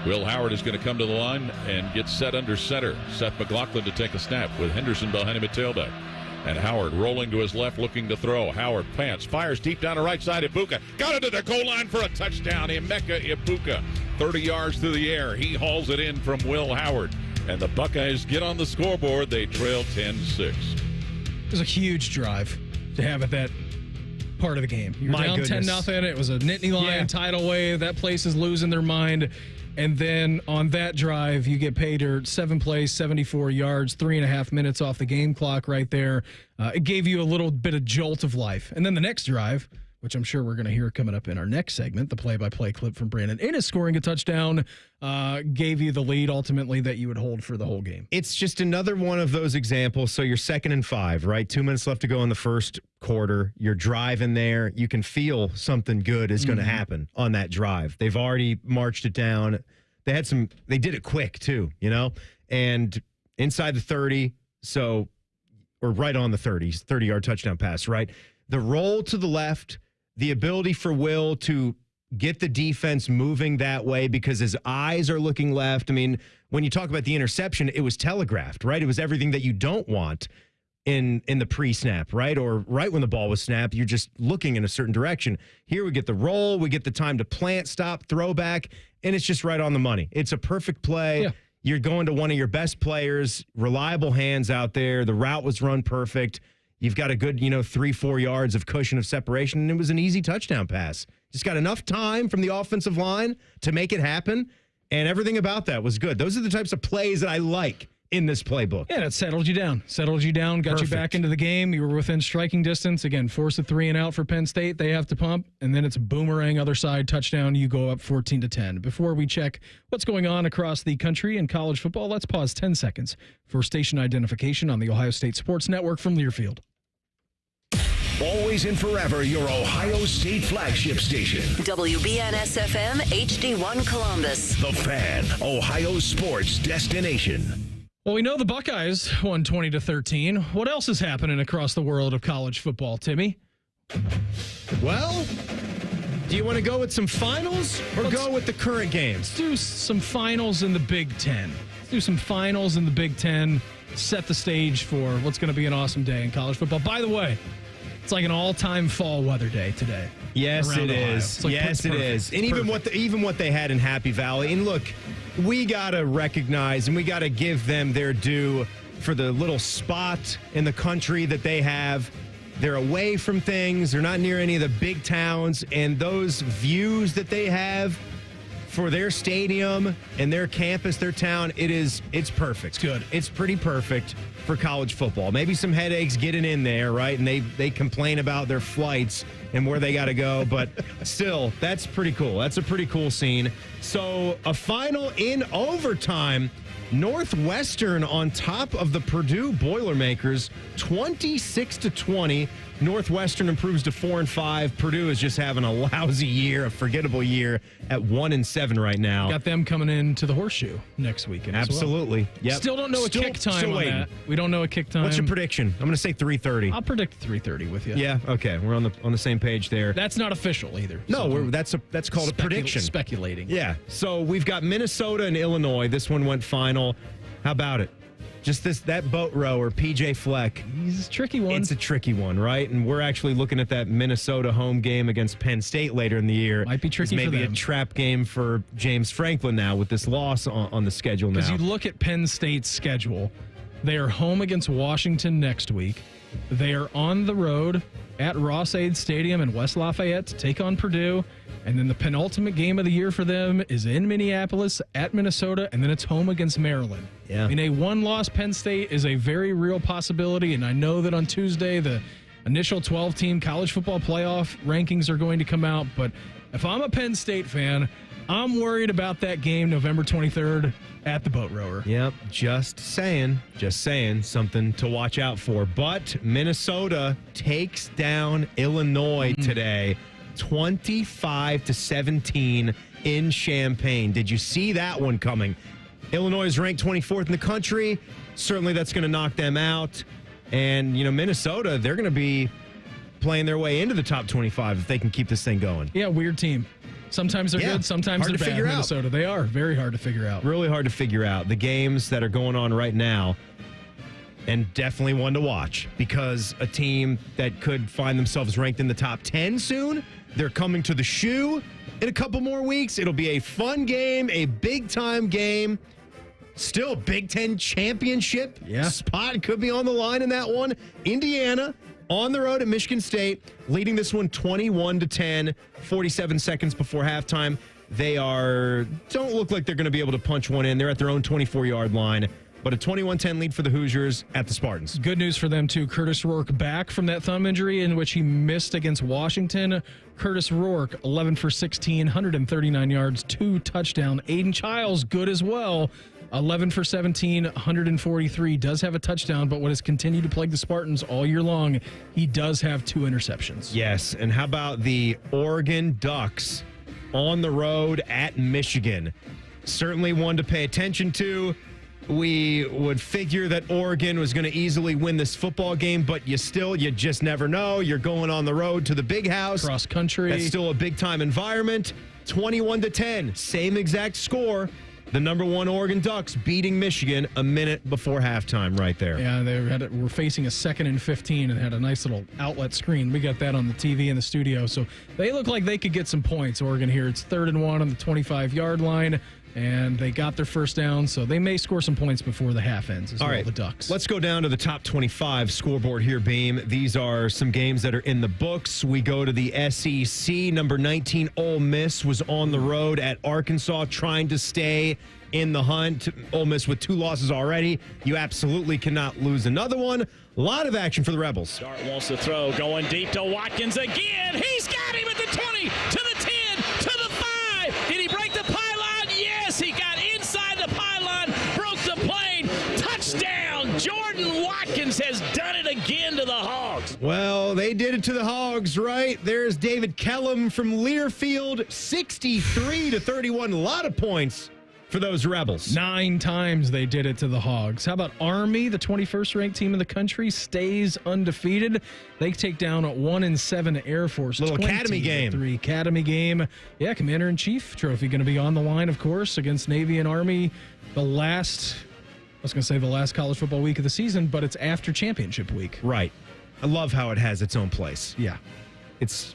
Will Howard is going to come to the line and get set under center. Seth McLaughlin to take a snap with Henderson behind him at tailback. And Howard rolling to his left, looking to throw. Howard pants, fires deep down the right side. Ibuka got into the goal line for a touchdown. Emeka Ibuka, 30 yards through the air. He hauls it in from Will Howard. And the Buckeyes get on the scoreboard. They trail 10-6. It was a huge drive to have at that part of the game. You're down 10-0. It was a Nittany Lion tidal wave. That place is losing their mind. And then on that drive, you get paid your 7 plays, 74 yards, 3.5 minutes off the game clock right there. It gave you a little bit of jolt of life. And then the next drive, which I'm sure we're going to hear coming up in our next segment, the play-by-play clip from Brandon Innes scoring a touchdown, gave you the lead ultimately that you would hold for the whole game. It's just another one of those examples. So you're 2nd and 5, right? 2 minutes left to go in the first quarter. You're driving there. You can feel something good is going to happen on that drive. They've already marched it down. They did it quick too, and inside the 30. So, or right on the 30-yard touchdown pass, right? The roll to the left, the ability for Will to get the defense moving that way because his eyes are looking left. I mean, when you talk about the interception, it was telegraphed, right? It was everything that you don't want in the pre-snap, right? Or right when the ball was snapped, you're just looking in a certain direction. Here we get the roll, we get the time to plant, stop, throw back, and it's just right on the money. It's a perfect play. Yeah. You're going to one of your best players, reliable hands out there. The route was run perfect. You've got a good, 3-4 yards of cushion of separation, and it was an easy touchdown pass. Just got enough time from the offensive line to make it happen, and everything about that was good. Those are the types of plays that I like in this playbook. Yeah, it settled you down, got you back into the game. You were within striking distance. Again, force a 3 and out for Penn State. They have to pump, and then it's a boomerang, other side, touchdown. You go up 14-10. Before we check what's going on across the country in college football, let's pause 10 seconds for station identification on the Ohio State Sports Network from Learfield. Always and forever, your Ohio State flagship station. WBNS-FM, HD1 Columbus. The Fan, Ohio's sports destination. Well, we know the Buckeyes won 20-13. What else is happening across the world of college football, Timmy? Well, do you want to go with some finals or go with the current games? Let's do some finals in the Big Ten. Set the stage for what's going to be an awesome day in college football. By the way, it's like an all-time fall weather day today. Yes, it is. Yes, it is. And even what they had in Happy Valley. And look, we got to recognize and we got to give them their due for the little spot in the country that they have. They're away from things. They're not near any of the big towns. And those views that they have for their stadium and their campus, their town, it's perfect. It's good. It's pretty perfect for college football. Maybe some headaches getting in there, right? And they complain about their flights and where they got to go. But still, that's pretty cool. That's a pretty cool scene. So a final in overtime. Northwestern on top of the Purdue Boilermakers, 26-20. Northwestern improves to 4-5. Purdue is just having a lousy year, a forgettable year at 1-7 right now. Got them coming into the Horseshoe next weekend. Absolutely. Yep. Still don't know a kick time on that. We don't know a kick time. What's your prediction? I'm going to say 3:30. I'll predict 3:30 with you. Yeah. Okay. We're on the same page there. That's not official either. No, that's called a prediction. Speculating. Yeah. So we've got Minnesota and Illinois. This one went final. How about it? Just that boat rower, PJ Fleck. He's a tricky one. It's a tricky one, right? And we're actually looking at that Minnesota home game against Penn State later in the year. Might be tricky for them. Maybe a trap game for James Franklin now with this loss on the schedule now. Because you look at Penn State's schedule, they are home against Washington next week. They are on the road at Ross-Ade Stadium in West Lafayette to take on Purdue. And then the penultimate game of the year for them is in Minneapolis at Minnesota, and then it's home against Maryland. Yeah. I mean, a one-loss Penn State is a very real possibility, and I know that on Tuesday the initial 12-team college football playoff rankings are going to come out, but if I'm a Penn State fan, I'm worried about that game November 23rd at the Boat Rower. Yep, just saying, something to watch out for. But Minnesota takes down Illinois today. 25-17 in Champaign. Did you see that one coming? Illinois is ranked 24th in the country. Certainly that's going to knock them out. And, Minnesota, they're going to be playing their way into the top 25 if they can keep this thing going. Yeah, weird team. Sometimes they're good, sometimes they're bad. Minnesota, they are very hard to figure out. Really hard to figure out. The games that are going on right now, and definitely one to watch, because a team that could find themselves ranked in the top 10 soon, they're coming to the Shoe in a couple more weeks. It'll be a fun game, a big-time game. Still a Big Ten championship spot could be on the line in that one. Indiana on the road at Michigan State, leading this one 21-10, 47 seconds before halftime. They don't look like they're going to be able to punch one in. They're at their own 24-yard line. But a 21-10 lead for the Hoosiers at the Spartans. Good news for them, too. Curtis Rourke back from that thumb injury in which he missed against Washington. Curtis Rourke, 11 for 16, 139 yards, 2 touchdowns. Aiden Childs, good as well. 11 for 17, 143. Does have a touchdown, but what has continued to plague the Spartans all year long, he does have 2 interceptions. Yes, and how about the Oregon Ducks on the road at Michigan? Certainly one to pay attention to. We would figure that Oregon was going to easily win this football game, but you just never know. You're going on the road to the big house. Cross country. That's still a big-time environment. 21-10, same exact score. The number 1 Oregon Ducks beating Michigan a minute before halftime right there. Yeah, they were facing a 2nd and 15 and had a nice little outlet screen. We got that on the TV in the studio. So they look like they could get some points, Oregon here. It's 3rd and 1 on the 25-yard line. And they got their first down, so they may score some points before the half ends as well, the Ducks. Let's go down to the top 25 scoreboard here, Beam. These are some games that are in the books. We go to the SEC. Number 19, Ole Miss, was on the road at Arkansas trying to stay in the hunt. Ole Miss with 2 losses already. You absolutely cannot lose another one. A lot of action for the Rebels. Dart wants to throw, going deep to Watkins again. He's got him at the 20, to the 10, to the 5. Did he break the pylon? Yes, he got inside the pylon, broke the plane. Touchdown! Jordan Watkins has done it again to the Hogs. Well, they did it to the Hogs, right? There's David Kellum from Learfield, 63-31. A lot of points for those Rebels. 9 times they did it to the Hogs. How about Army, the 21st ranked team in the country, stays undefeated. They take down a 1-7 Air Force. Little Academy game. 3 Academy game. Yeah, Commander-in-Chief trophy going to be on the line, of course, against Navy and Army. The last college football week of the season, but it's after championship week. Right. I love how it has its own place. Yeah. It's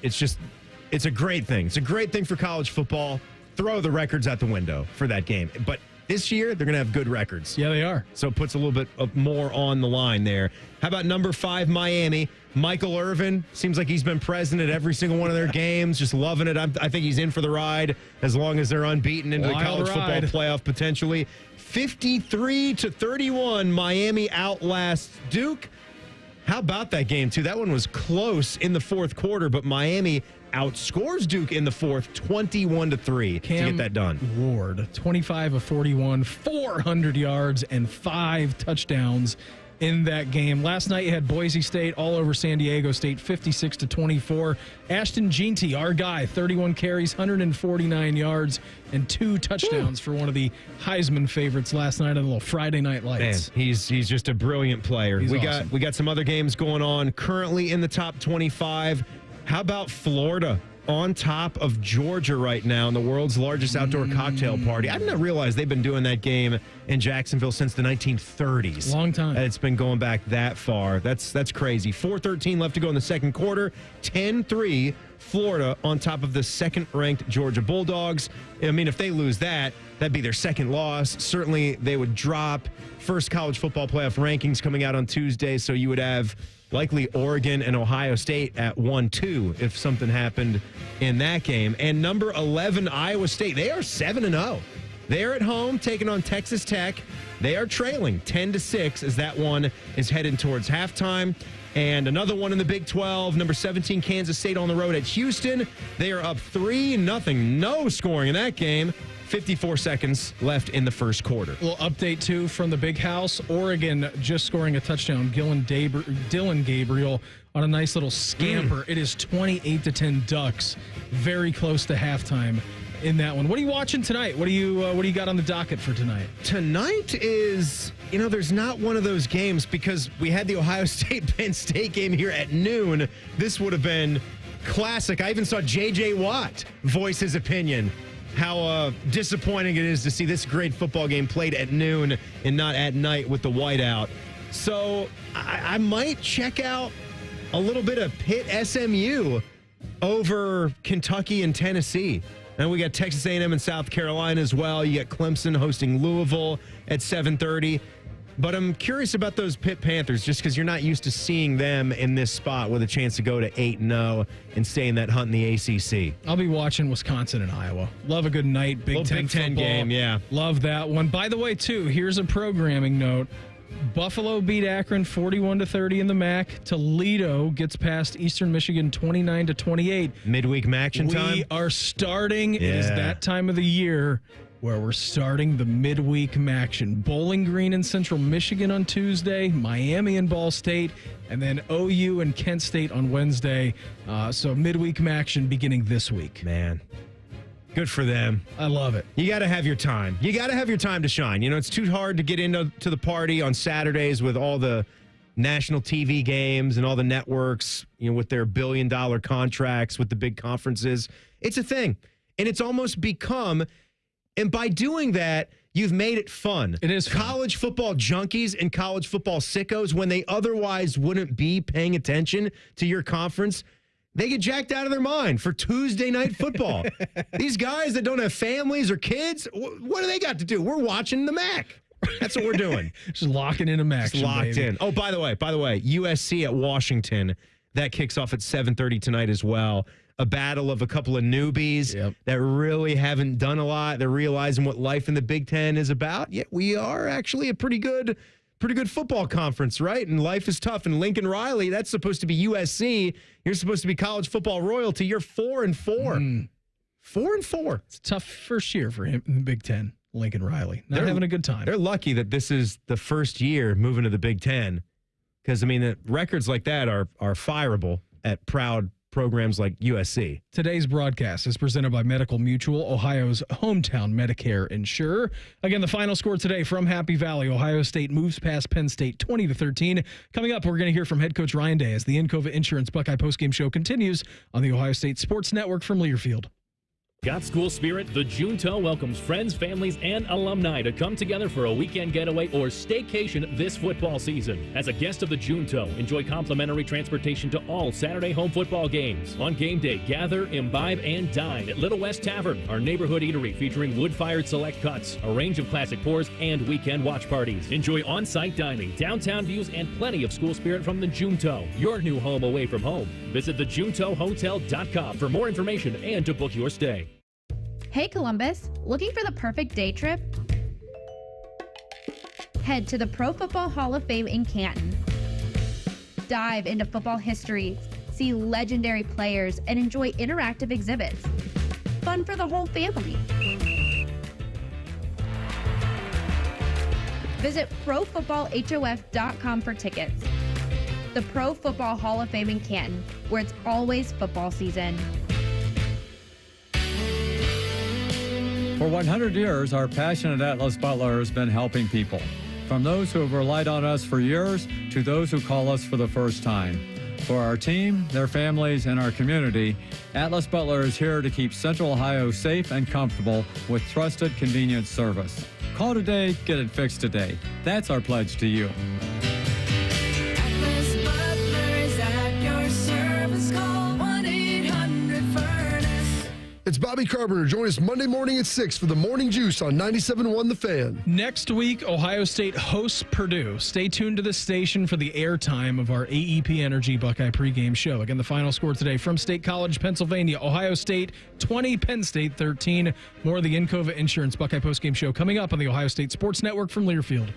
a great thing. It's a great thing for college football. Throw the records out the window for that game. But this year, they're going to have good records. Yeah, they are. So it puts a little bit of more on the line there. How about number 5, Miami? Michael Irvin, seems like he's been present at every single one of their games, just loving it. I think he's in for the ride as long as they're unbeaten into the college football playoff potentially. 53-31, Miami outlasts Duke. How about that game, too? That one was close in the fourth quarter, but Miami outscores Duke in the fourth, 21-3 to get that done. Ward, 25 of 41, 400 yards, and 5 touchdowns. in that game. Last night you had Boise State all over San Diego State, 56-24. Ashton Jeanty, our guy, 31 carries, 149 yards, and 2 touchdowns for one of the Heisman favorites last night on the little Friday Night Lights. Man, he's just a brilliant player. He's we awesome. got some other games going on currently in the top 25. How about Florida on top of Georgia right now in the world's largest outdoor cocktail party? I did not realize they've been doing that game in Jacksonville since the 1930s. Long time. It's been going back that far. That's crazy. 4:13 left to go in the second quarter. 10-3, Florida on top of the second-ranked Georgia Bulldogs. I mean, if they lose that, that'd be their second loss. Certainly, they would drop. First college football playoff rankings coming out on Tuesday, so you would have likely Oregon and Ohio State at 1-2 if something happened in that game. And number 11, Iowa State, they are 7-0. They're at home taking on Texas Tech. They are trailing 10-6 as that one is heading towards halftime. And another one in the Big 12, number 17, Kansas State on the road at Houston. They are up 3-0. No scoring in that game. 54 seconds left in the first quarter. Little update, too, from the Big House. Oregon just scoring a touchdown. Dylan Gabriel on a nice little scamper. It is 28-10 Ducks. Very close to halftime in that one. What are you watching tonight? What do you got on the docket for tonight? Tonight is, there's not one of those games because we had the Ohio State-Penn State game here at noon. This would have been classic. I even saw J.J. Watt voice his opinion. How disappointing it is to see this great football game played at noon and not at night with the whiteout. So I might check out a little bit of Pitt SMU over Kentucky and Tennessee. And we got Texas A&M and South Carolina as well. You got Clemson hosting Louisville at 7:30. But I'm curious about those Pitt Panthers just because you're not used to seeing them in this spot with a chance to go to 8-0 and stay in that hunt in the ACC. I'll be watching Wisconsin and Iowa. Love a good night. Big Ten football. Game, yeah. Love that one. By the way, too, here's a programming note. Buffalo beat Akron 41-30 in the MAC. Toledo gets past Eastern Michigan 29-28. Midweek action time. We are starting. Yeah. It is that time of the year where we're starting the midweek action. Bowling Green and Central Michigan on Tuesday, Miami and Ball State, and then OU and Kent State on Wednesday. So midweek action beginning this week. Man, good for them. I love it. You got to have your time. You got to have your time to shine. It's too hard to get into the party on Saturdays with all the national TV games and all the networks, with their billion-dollar contracts with the big conferences. It's a thing. And it's almost become... And by doing that, you've made it fun. It is fun. College football junkies and college football sickos, when they otherwise wouldn't be paying attention to your conference, they get jacked out of their mind for Tuesday night football. These guys that don't have families or kids, what do they got to do? We're watching the MAC. That's what we're doing. Just locking in a MAC. Locked in. Oh, by the way, USC at Washington, that kicks off at 7:30 tonight as well. A battle of a couple of newbies that really haven't done a lot. They're realizing what life in the Big Ten is about. Yet we are actually a pretty good football conference, right? And life is tough. And Lincoln Riley, that's supposed to be USC. You're supposed to be college football royalty. You're 4-4. 4-4. It's a tough first year for him in the Big Ten. Lincoln Riley. Not having a good time. They're lucky that this is the first year moving to the Big Ten. Because, the records like that are fireable at proud programs like USC. Today's broadcast is presented by Medical Mutual, Ohio's hometown Medicare insurer. Again, the final score today from Happy Valley. Ohio State moves past Penn State 20-13. Coming up, we're going to hear from head coach Ryan Day as the Encova Insurance Buckeye postgame show continues on the Ohio State Sports Network from Learfield. Got school spirit? The Junto welcomes friends, families, and alumni to come together for a weekend getaway or staycation this football season. As a guest of the Junto, enjoy complimentary transportation to all Saturday home football games. On game day, gather, imbibe, and dine at Little West Tavern, our neighborhood eatery featuring wood-fired select cuts, a range of classic pours, and weekend watch parties. Enjoy on-site dining, downtown views, and plenty of school spirit from the Junto, your new home away from home. Visit thejuntohotel.com for more information and to book your stay. Hey Columbus, looking for the perfect day trip? Head to the Pro Football Hall of Fame in Canton. Dive into football history, see legendary players, and enjoy interactive exhibits. Fun for the whole family. Visit ProFootballHOF.com for tickets. The Pro Football Hall of Fame in Canton, where it's always football season. For 100 years, our passion at Atlas Butler has been helping people. From those who have relied on us for years to those who call us for the first time. For our team, their families, and our community, Atlas Butler is here to keep Central Ohio safe and comfortable with trusted, convenient service. Call today, get it fixed today. That's our pledge to you. Atlas Butler is at your service. Call 1-800-FURNACE. It's Bobby Carpenter. Join us Monday morning at 6 for the Morning Juice on 97.1 The Fan. Next week, Ohio State hosts Purdue. Stay tuned to the station for the airtime of our AEP Energy Buckeye pregame show. Again, the final score today from State College, Pennsylvania. Ohio State 20, Penn State 13. More of the Encova Insurance Buckeye postgame show coming up on the Ohio State Sports Network from Learfield.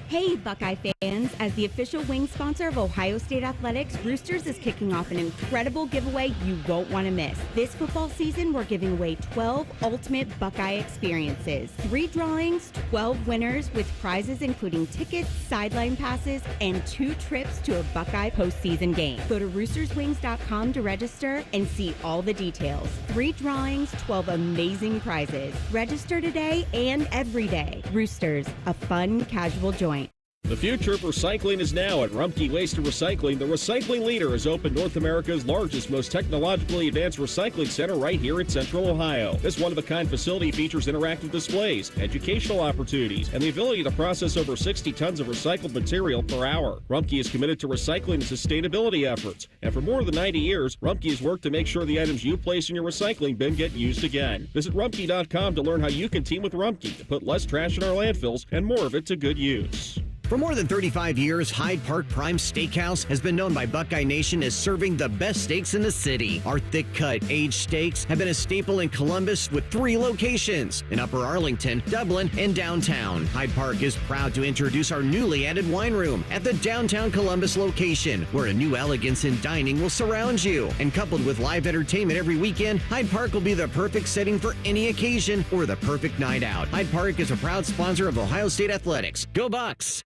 Hey, Buckeye fans. As the official wing sponsor of Ohio State Athletics, Roosters is kicking off an incredible giveaway you won't want to miss. This football season, we're giving away 12 ultimate Buckeye experiences. 3 drawings, 12 winners with prizes including tickets, sideline passes, and 2 trips to a Buckeye postseason game. Go to roosterswings.com to register and see all the details. 3 drawings, 12 amazing prizes. Register today and every day. Roosters, a fun, casual joint. The future of recycling is now at Rumpke Waste and Recycling. The recycling leader has opened North America's largest, most technologically advanced recycling center right here in Central Ohio. This one-of-a-kind facility features interactive displays, educational opportunities, and the ability to process over 60 tons of recycled material per hour. Rumpke is committed to recycling and sustainability efforts, and for more than 90 years, Rumpke has worked to make sure the items you place in your recycling bin get used again. Visit Rumpke.com to learn how you can team with Rumpke to put less trash in our landfills and more of it to good use. For more than 35 years, Hyde Park Prime Steakhouse has been known by Buckeye Nation as serving the best steaks in the city. Our thick-cut, aged steaks have been a staple in Columbus with 3 locations, in Upper Arlington, Dublin, and downtown. Hyde Park is proud to introduce our newly added wine room at the downtown Columbus location, where a new elegance in dining will surround you. And coupled with live entertainment every weekend, Hyde Park will be the perfect setting for any occasion or the perfect night out. Hyde Park is a proud sponsor of Ohio State Athletics. Go Bucks!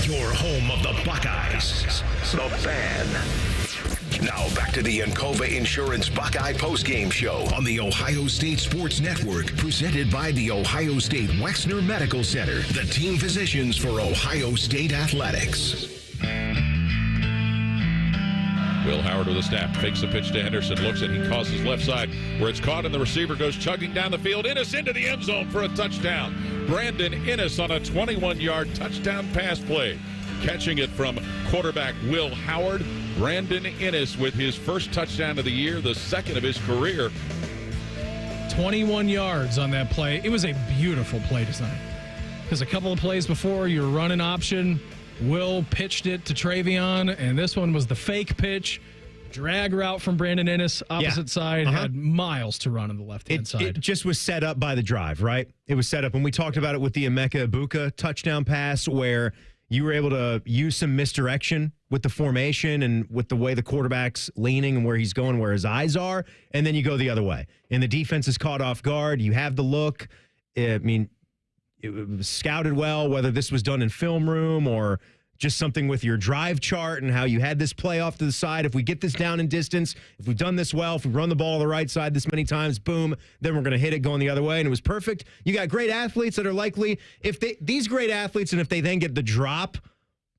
Your home of the Buckeyes, The Fan. Now back to the Encova Insurance Buckeye postgame show on the Ohio State Sports Network, presented by the Ohio State Wexner Medical Center, the team physicians for Ohio State Athletics. Will Howard with a snap, fakes the pitch to Henderson, looks at, he causes left side where it's caught, and the receiver goes chugging down the field. Innes into the end zone for a touchdown. Brandon Innes on a 21-yard touchdown pass play. Catching it from quarterback Will Howard. Brandon Innes with his first touchdown of the year, the second of his career. 21 yards on that play. It was a beautiful play design. Because a couple of plays before, you were running option. Will pitched it to Travion, and this one was the fake pitch. Drag route from Brandon Innes, opposite side, had miles to run on the left-hand side. It just was set up by the drive, right? It was set up, and we talked about it with the Emeka Ibuka touchdown pass, where you were able to use some misdirection with the formation and with the way the quarterback's leaning and where he's going, where his eyes are, and then you go the other way. And the defense is caught off guard. You have the look. I mean, it was scouted well, whether this was done in film room or just something with your drive chart and how you had this play off to the side. If we get this down in distance, if we've done this well, if we run the ball on the right side this many times, boom, then we're going to hit it going the other way. And it was perfect. You got great athletes that are likely, these great athletes, and if they then get the drop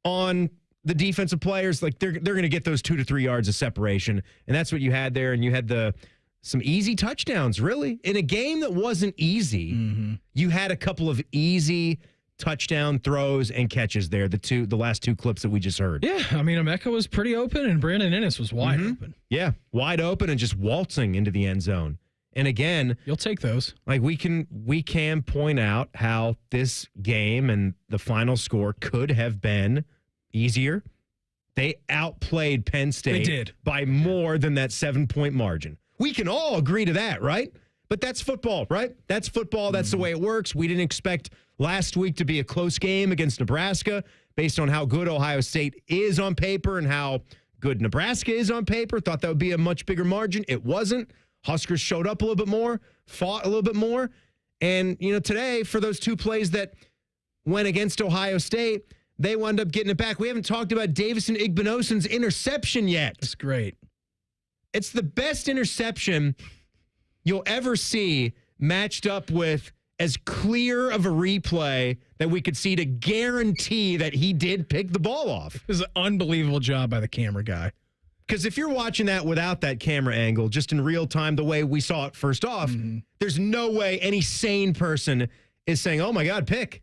on the defensive players, like they're going to get those 2 to 3 yards of separation. And that's what you had there. And you had some easy touchdowns, really. In a game that wasn't easy, you had a couple of easy touchdown throws and catches there, the last 2 clips that we just heard. Yeah, I mean, Emeka was pretty open, and Brandon Innes was wide open. Yeah, wide open and just waltzing into the end zone. And again, you'll take those. Like we can point out how this game and the final score could have been easier. They outplayed Penn State. They did. By more than that 7-point margin. We can all agree to that, right? But that's football, right? That's football. That's the way it works. We didn't expect last week to be a close game against Nebraska based on how good Ohio State is on paper and how good Nebraska is on paper. Thought that would be a much bigger margin. It wasn't. Huskers showed up a little bit more, fought a little bit more. And, today, for those 2 plays that when against Ohio State, they wound up getting it back. We haven't talked about Davison Igbinosun's interception yet. It's great. It's the best interception you'll ever see matched up with as clear of a replay that we could see to guarantee that he did pick the ball off. It was an unbelievable job by the camera guy. Because if you're watching that without that camera angle, just in real time, the way we saw it first off, there's no way any sane person is saying, oh my God, pick.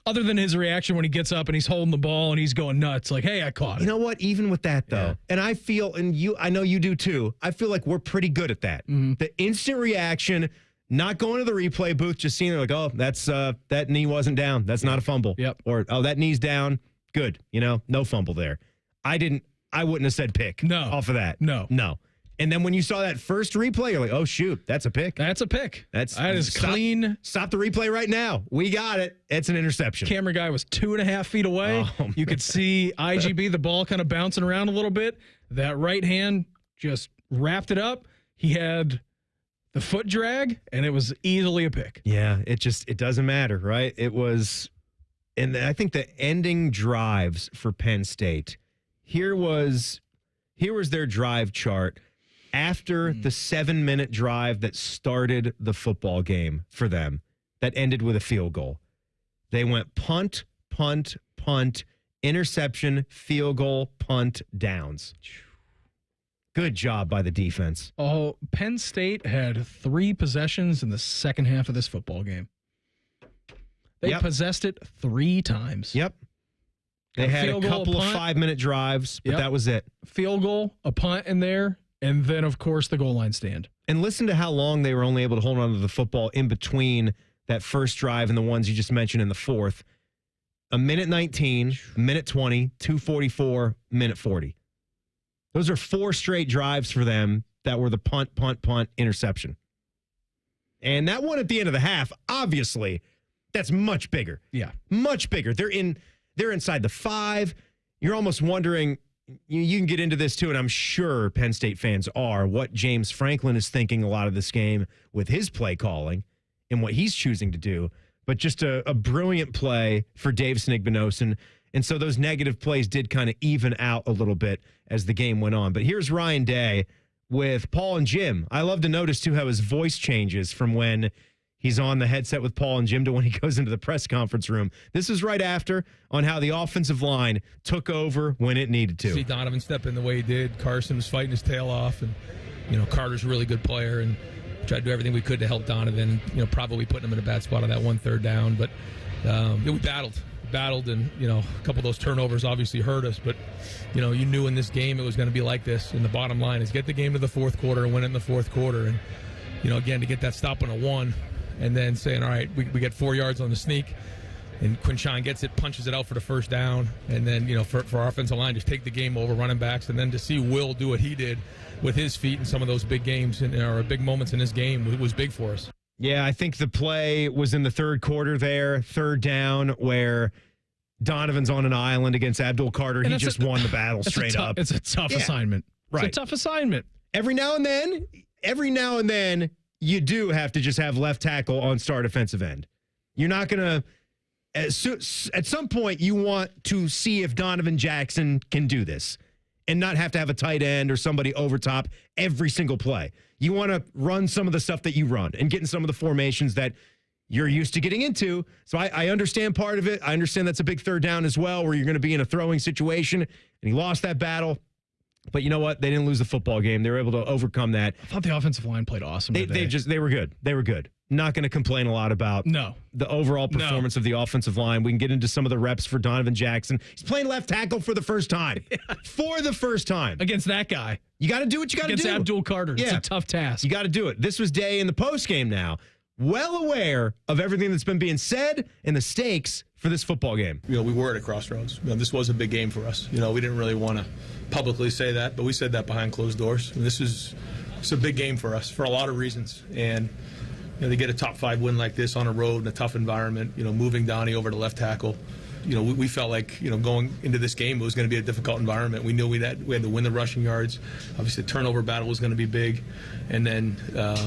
Other than his reaction when he gets up and he's holding the ball and he's going nuts, like, hey, I caught it. You know what? Even with that, though, and I feel, and I know you do too, I feel like we're pretty good at that. The instant reaction, not going to the replay booth, just seeing it like, oh, that's that knee wasn't down. That's not a fumble. Yep. Or, oh, that knee's down. Good. No fumble there. I wouldn't have said pick off of that. No. And then when you saw that first replay, you're like, oh, shoot, that's a pick. That is stop, clean. Stop the replay right now. We got it. It's an interception. Camera guy was 2.5 feet away. You could see IGB, the ball kind of bouncing around a little bit. That right hand just wrapped it up. He had the foot drag, and it was easily a pick. Yeah, it doesn't matter, right? It was, and I think the ending drives for Penn State, here was their drive chart after the 7-minute drive that started the football game for them that ended with a field goal. They went punt, punt, punt, interception, field goal, punt, downs. Good job by the defense. Oh, Penn State had 3 possessions in the second half of this football game. They possessed it 3 times. Yep. They had a couple of 5-minute drives, but that was it. Field goal, a punt in there, and then, of course, the goal line stand. And listen to how long they were only able to hold on to the football in between that first drive and the ones you just mentioned in the fourth. 1:19, 1:20, 2:44, 1:40. Those are 4 straight drives for them that were the punt, punt, punt, interception. And that one at the end of the half, obviously, that's much bigger. Yeah. Much bigger. They're inside the 5. You're almost wondering, you can get into this too, and I'm sure Penn State fans are, what James Franklin is thinking a lot of this game with his play calling and what he's choosing to do. But just a brilliant play for Davison Igbinosun. And so those negative plays did kind of even out a little bit as the game went on. But here's Ryan Day with Paul and Jim. I love to notice, too, how his voice changes from when he's on the headset with Paul and Jim to when he goes into the press conference room. This is right after on how the offensive line took over when it needed to. See Donovan step in the way he did. Carson was fighting his tail off. And, Carter's a really good player. And tried to do everything we could to help Donovan. Probably putting him in a bad spot on that 1 3rd down. But we battled, and a couple of those turnovers obviously hurt us, but you knew in this game it was going to be like this. And the bottom line is get the game to the fourth quarter and win it in the fourth quarter. And again, to get that stop on a 1 and then saying, all right, we get 4 yards on the sneak, and Quinshawn gets it, punches it out for the first down, and then for our offensive line, just take the game over, running backs, and then to see Will do what he did with his feet in some of those big games or big moments in this game was big for us. Yeah, I think the play was in the 3rd quarter there, 3rd down, where Donovan's on an island against Abdul Carter. He just won the battle straight up. It's a tough assignment. Right. It's a tough assignment. Every now and then, you do have to just have left tackle on star defensive end. You're not going to, at some point, you want to see if Donovan Jackson can do this and not have to have a tight end or somebody over top every single play. You want to run some of the stuff that you run and get in some of the formations that you're used to getting into. So I understand part of it. I understand that's a big 3rd down as well, where you're going to be in a throwing situation, and he lost that battle. But you know what? They didn't lose the football game. They were able to overcome that. I thought the offensive line played awesome today. They were good. They were good. Not going to complain a lot about the overall performance of the offensive line. We can get into some of the reps for Donovan Jackson. He's playing left tackle for the first time. For the first time. Against that guy. You got to do what you got to do. Against Abdul Carter. Yeah. It's a tough task. You got to do it. This was Day in the postgame now. Well aware of everything that's been being said and the stakes for this football game. We were at a crossroads. This was a big game for us. We didn't really want to publicly say that, but we said that behind closed doors. And it's a big game for us for a lot of reasons. And to get a top 5 win like this on a road in a tough environment, moving Donnie over to left tackle, we felt like, going into this game, it was going to be a difficult environment. We knew we had to win the rushing yards. Obviously, the turnover battle was going to be big, and then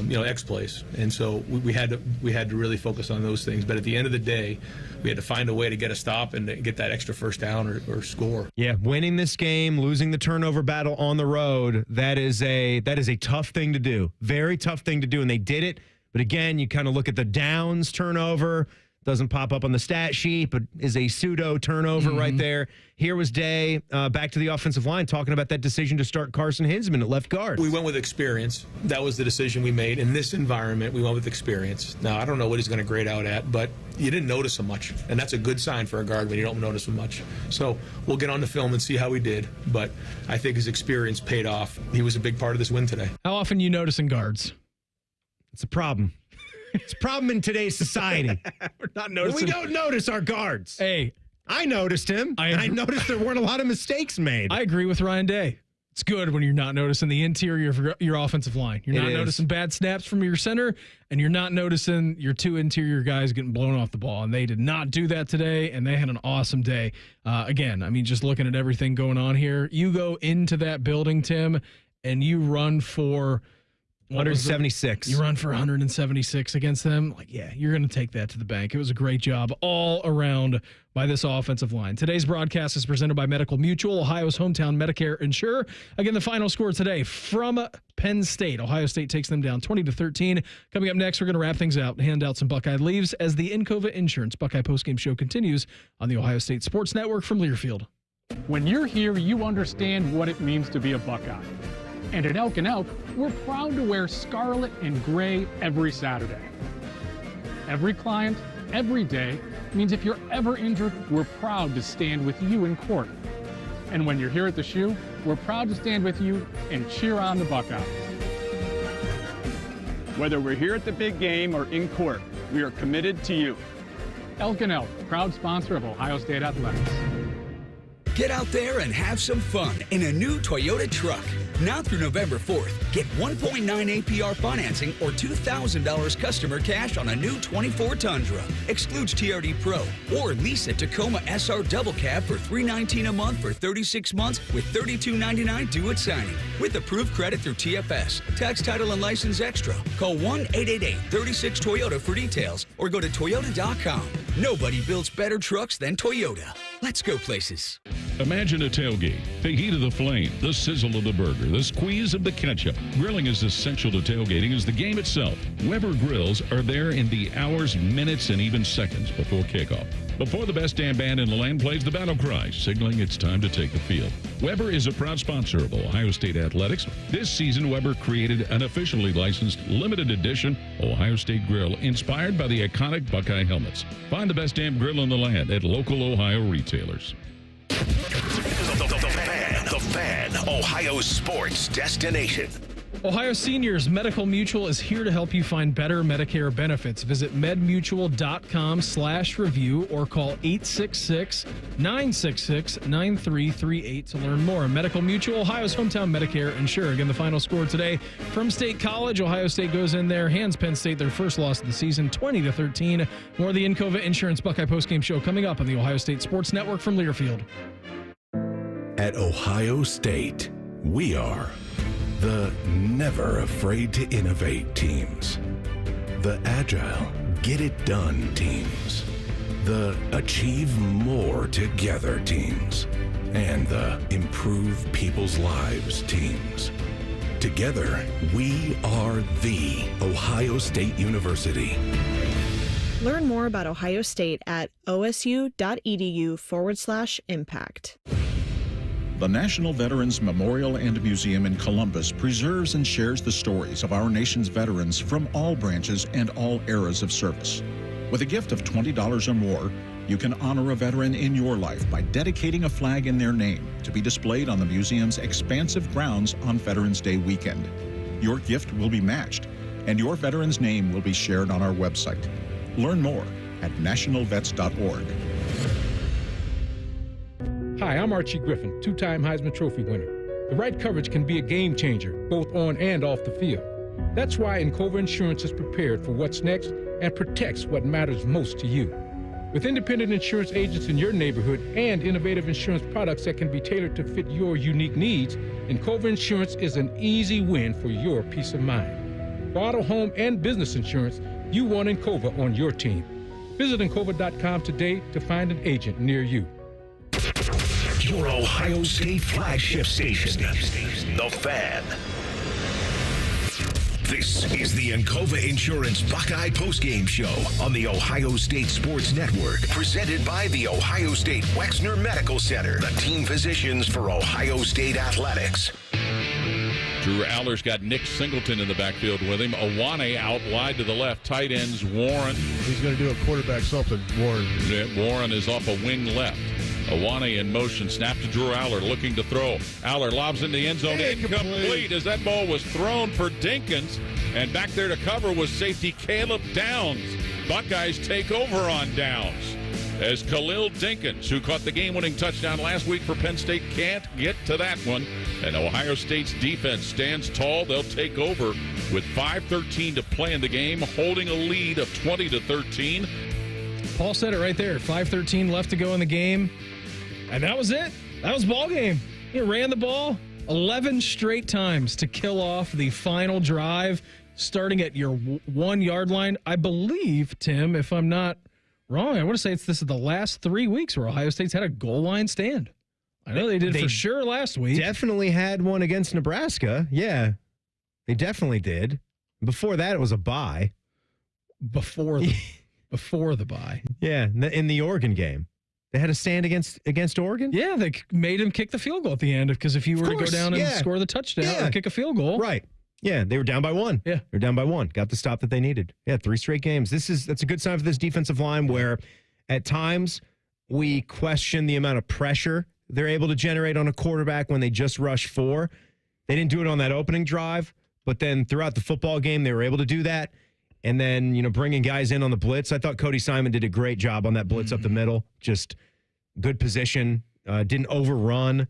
X plays. And so we had to really focus on those things. But at the end of the day, we had to find a way to get a stop and to get that extra first down or score. Yeah, winning this game, losing the turnover battle on the road, that is a tough thing to do. Very tough thing to do, and they did it. But again, you kind of look at the downs turnover. Doesn't pop up on the stat sheet, but is a pseudo turnover right there. Here was Day back to the offensive line talking about that decision to start Carson Hinsman at left guard. We went with experience. That was the decision we made. In this environment, we went with experience. Now, I don't know what he's going to grade out at, but you didn't notice him much, and that's a good sign for a guard when you don't notice him much. So we'll get on the film and see how he did, but I think his experience paid off. He was a big part of this win today. How often you noticing guards? It's a problem. It's a problem in today's society. We're not noticing. We don't notice our guards. Hey, I noticed him, and I noticed there weren't a lot of mistakes made. I agree with Ryan Day. It's good when you're not noticing the interior of your offensive line. You're not noticing bad snaps from your center, and you're not noticing your two interior guys getting blown off the ball. And they did not do that today, and they had an awesome day. Again, I mean, just looking at everything going on here, you go into that building, Tim, and you run for 176. You run for 176 against them. Like, yeah, you're going to take that to the bank. It was a great job all around by this offensive line. Today's broadcast is presented by Medical Mutual, Ohio's hometown Medicare insurer. Again, the final score today from Penn State. Ohio State takes them down 20-13. Coming up next, we're going to wrap things out and hand out some Buckeye leaves as the Encova Insurance Buckeye postgame show continues on the Ohio State Sports Network from Learfield. When you're here, you understand what it means to be a Buckeye. And at Elk & Elk, we're proud to wear scarlet and gray every Saturday. Every client, every day, means if you're ever injured, we're proud to stand with you in court. And when you're here at the shoe, we're proud to stand with you and cheer on the Buckeyes. Whether we're here at the big game or in court, we are committed to you. Elk & Elk, proud sponsor of Ohio State Athletics. Get out there and have some fun in a new Toyota truck. Now through November 4th, get 1.9 APR financing or $2,000 customer cash on a new 24 Tundra. Excludes TRD Pro or lease a Tacoma SR Double Cab for $319 a month for 36 months with $32.99 due at signing. With approved credit through TFS. Tax, title, and license extra. Call 1-888-36-TOYOTA for details or go to Toyota.com. Nobody builds better trucks than Toyota. Let's go places. Imagine a tailgate. The heat of the flame, the sizzle of the burger, the squeeze of the ketchup. Grilling is essential to tailgating as the game itself. Weber grills are there in the hours, minutes, and even seconds before kickoff. Before the best damn band in the land plays the battle cry, signaling it's time to take the field. Weber is a proud sponsor of Ohio State Athletics. This season, Weber created an officially licensed limited edition Ohio State grill inspired by the iconic Buckeye helmets. Find the best damn grill in the land at local Ohio retailers. The Fan, Ohio sports destination. Ohio Seniors Medical Mutual is here to help you find better Medicare benefits. Visit medmutual.com/review or call 866-966-9338 to learn more. Medical Mutual, Ohio's hometown Medicare insurer. Again, the final score today from State College. Ohio State goes in there, hands Penn State their first loss of the season, 20-13. More of the Encova Insurance Buckeye postgame show coming up on the Ohio State Sports Network from Learfield. At Ohio State, we are the never afraid to innovate teams, the agile get it done teams, the achieve more together teams, and the improve people's lives teams. Together, we are the Ohio State University. Learn more about Ohio State at osu.edu/impact. The National Veterans Memorial and Museum in Columbus preserves and shares the stories of our nation's veterans from all branches and all eras of service. With a gift of $20 or more, you can honor a veteran in your life by dedicating a flag in their name to be displayed on the museum's expansive grounds on Veterans Day weekend. Your gift will be matched, and your veteran's name will be shared on our website. Learn more at nationalvets.org. Hi, I'm Archie Griffin, two-time Heisman Trophy winner. The right coverage can be a game changer, both on and off the field. That's why Encova Insurance is prepared for what's next and protects what matters most to you. With independent insurance agents in your neighborhood and innovative insurance products that can be tailored to fit your unique needs, Encova Insurance is an easy win for your peace of mind. For auto, home, and business insurance, you want Encova on your team. Visit Encova.com today to find an agent near you. Your Ohio State flagship station, The Fan. This is the Encova Insurance Buckeye Postgame Show on the Ohio State Sports Network, presented by the Ohio State Wexner Medical Center, the team physicians for Ohio State athletics. Drew Aller's got Nick Singleton in the backfield with him. Awane out wide to the left. Tight ends, Warren. He's going to do a quarterback something, Warren. Warren is off a wing left. Awane in motion. Snap to Drew Aller, looking to throw. Aller lobs in the end zone. Incomplete as that ball was thrown for Dinkins. And back there to cover was safety Caleb Downs. Buckeyes take over on Downs as Khalil Dinkins, who caught the game-winning touchdown last week for Penn State, can't get to that one. And Ohio State's defense stands tall. They'll take over with 5:13 to play in the game, holding a lead of 20-13. Paul said it right there. 5:13 left to go in the game. And that was it. That was ball game. He ran the ball 11 straight times to kill off the final drive, starting at your 1 yard line. I believe, Tim, if I'm not wrong, I want to say this is the last 3 weeks where Ohio State's had a goal line stand. I know they did for sure last week. Definitely had one against Nebraska. Yeah, they definitely did. Before that, it was a bye. Before the bye. Yeah, in the Oregon game. They had a stand against Oregon? Yeah, they made him kick the field goal at the end because if you were to go down and score the touchdown or kick a field goal. Right. Yeah, they were down by one. Yeah. They were down by one. Got the stop that they needed. Yeah, 3 straight games. That's a good sign for this defensive line where at times we question the amount of pressure they're able to generate on a quarterback when they just rush 4. They didn't do it on that opening drive, but then throughout the football game they were able to do that. And then, bringing guys in on the blitz. I thought Cody Simon did a great job on that blitz up the middle. Just good position. Didn't overrun.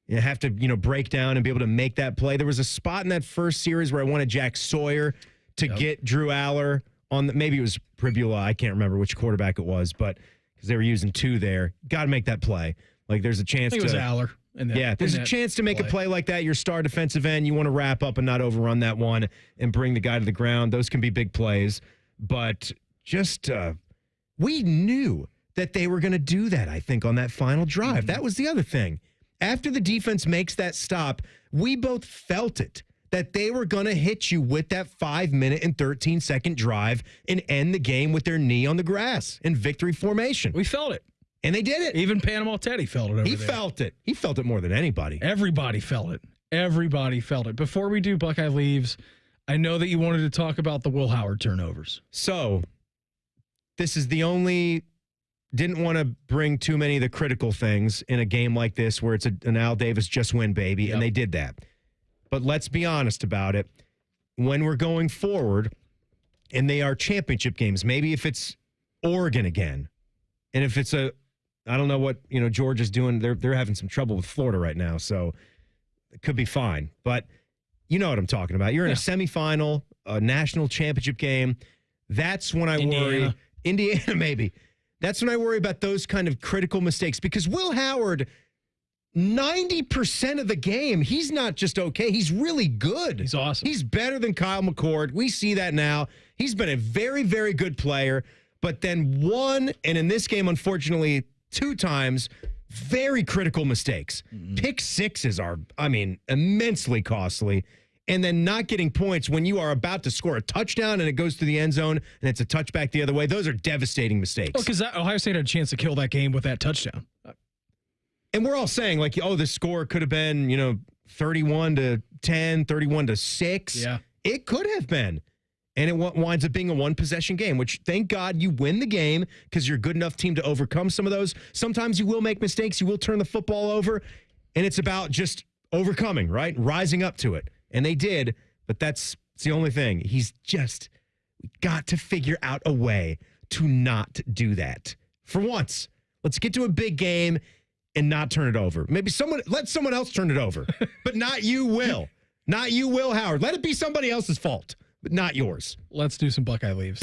You have to, break down and be able to make that play. There was a spot in that first series where I wanted Jack Sawyer to get Drew Aller on maybe it was Pribula. I can't remember which quarterback it was, but because they were using 2 there. Got to make that play. Like there's a chance I think it was Aller. There's a chance to make a play like that. Your star defensive end, you want to wrap up and not overrun that one and bring the guy to the ground. Those can be big plays. But just we knew that they were going to do that, I think, on that final drive. That was the other thing. After the defense makes that stop, we both felt it, that they were going to hit you with that 5-minute and 13-second drive and end the game with their knee on the grass in victory formation. We felt it. And they did it. Even Panama Teddy felt it over there. He felt it. He felt it more than anybody. Everybody felt it. Everybody felt it. Before we do Buckeye Leaves, I know that you wanted to talk about the Will Howard turnovers. So, this is the only... Didn't want to bring too many of the critical things in a game like this where it's an Al Davis just win, baby, and they did that. But let's be honest about it. When we're going forward, and they are championship games, maybe if it's Oregon again, and if it's I don't know what, Georgia's doing. They're having some trouble with Florida right now, so it could be fine. But you know what I'm talking about. You're in a semifinal, a national championship game. That's when I worry. Indiana, maybe. That's when I worry about those kind of critical mistakes because Will Howard, 90% of the game, he's not just okay. He's really good. He's awesome. He's better than Kyle McCord. We see that now. He's been a very, very good player. But then and in this game, unfortunately, 2 times, very critical mistakes. Pick sixes are, immensely costly. And then not getting points when you are about to score a touchdown and it goes through the end zone and it's a touchback the other way. Those are devastating mistakes. Well, because Ohio State had a chance to kill that game with that touchdown. And we're all saying, the score could have been, 31-10, 31-6. Yeah. It could have been. And it winds up being a 1-possession game, which thank God you win the game because you're a good enough team to overcome some of those. Sometimes you will make mistakes. You will turn the football over. And it's about just overcoming, right? Rising up to it. And they did, but that's the only thing. We got to figure out a way to not do that. For once, let's get to a big game and not turn it over. Maybe let someone else turn it over, but not you, Will. Not you, Will Howard. Let it be somebody else's fault, but not yours. Let's do some Buckeye Leaves.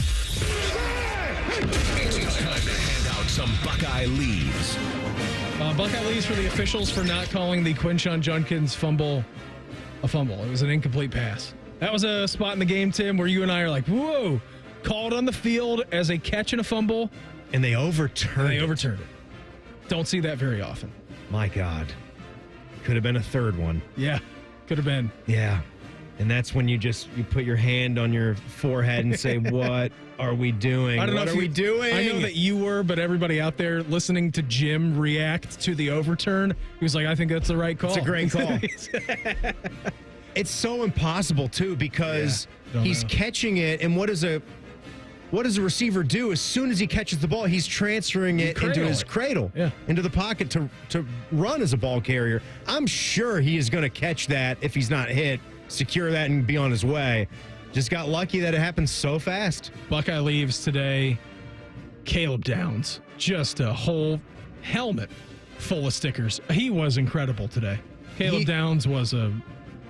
It's time to hand out some Buckeye leaves. Buckeye leaves for the officials for not calling the Quinshon Judkins fumble a fumble. It was an incomplete pass. That was a spot in the game, Tim, where you and I are like, whoa, called on the field as a catch and a fumble. And they overturned it. Don't see that very often. My God. Could have been a third one. Yeah, could have been. Yeah. And that's when you put your hand on your forehead and say, what are we doing? I don't know what are we doing? I know that you were, but everybody out there listening to Jim react to the overturn, he was like, I think that's the right call. It's a great call. It's so impossible, too, because he's catching it, and what does a receiver do? As soon as he catches the ball, he's transferring it into his cradle, into the pocket to run as a ball carrier. I'm sure he is going to catch that if he's not hit, secure that, and be on his way. Just got lucky that it happened so fast. Buckeye leaves today. Caleb Downs, just a whole helmet full of stickers. He was incredible today. Caleb Downs was a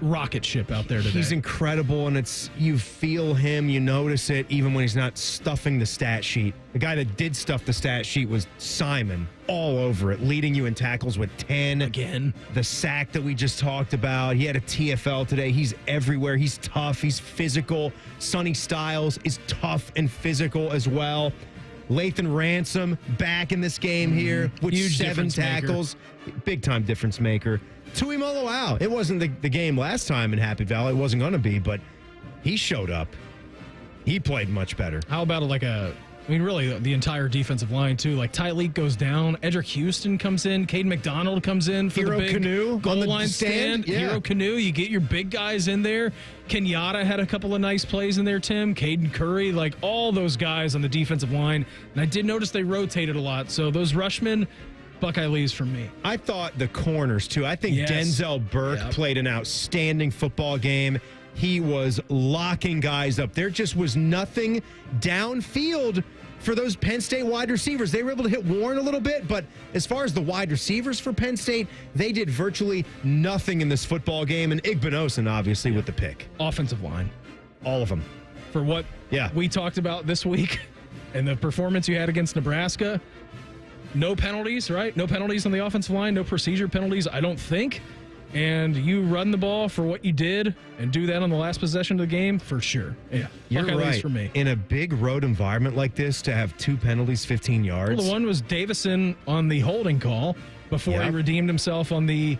rocket ship out there today. He's incredible, and you feel him, you notice it, even when he's not stuffing the stat sheet. The guy that did stuff the stat sheet was Simon, all over it, leading you in tackles with 10. Again. The sack that we just talked about. He had a TFL today. He's everywhere. He's tough. He's physical. Sonny Styles is tough and physical as well. Lathan Ransom back in this game here with Huge 7 tackles. Big-time difference maker. Tui Moloau. It wasn't the game last time in Happy Valley. It wasn't going to be, but he showed up. He played much better. How about really the entire defensive line, too. Like, Tyleek goes down. Edric Houston comes in. Caden McDonald comes in for Hero the big Canoe goal on the line stand. Yeah. Hero Canoe. You get your big guys in there. Kenyatta had a couple of nice plays in there, Tim. Caden Curry. Like, all those guys on the defensive line. And I did notice they rotated a lot. So those rushmen, Buckeye leaves from me. I thought the corners, too. I think Denzel Burke played an outstanding football game. He was locking guys up. There just was nothing downfield for those Penn State wide receivers. They were able to hit Warren a little bit, but as far as the wide receivers for Penn State, they did virtually nothing in this football game. And Igbinosun, obviously, with the pick. Offensive line. All of them. For what we talked about this week and the performance you had against Nebraska, no penalties, right? No penalties on the offensive line, no procedure penalties, I don't think. And you run the ball for what you did and do that on the last possession of the game, for sure. Yeah, you're right. For me. In a big road environment like this, to have 2 penalties, 15 yards. Well, the one was Davison on the holding call before he redeemed himself on the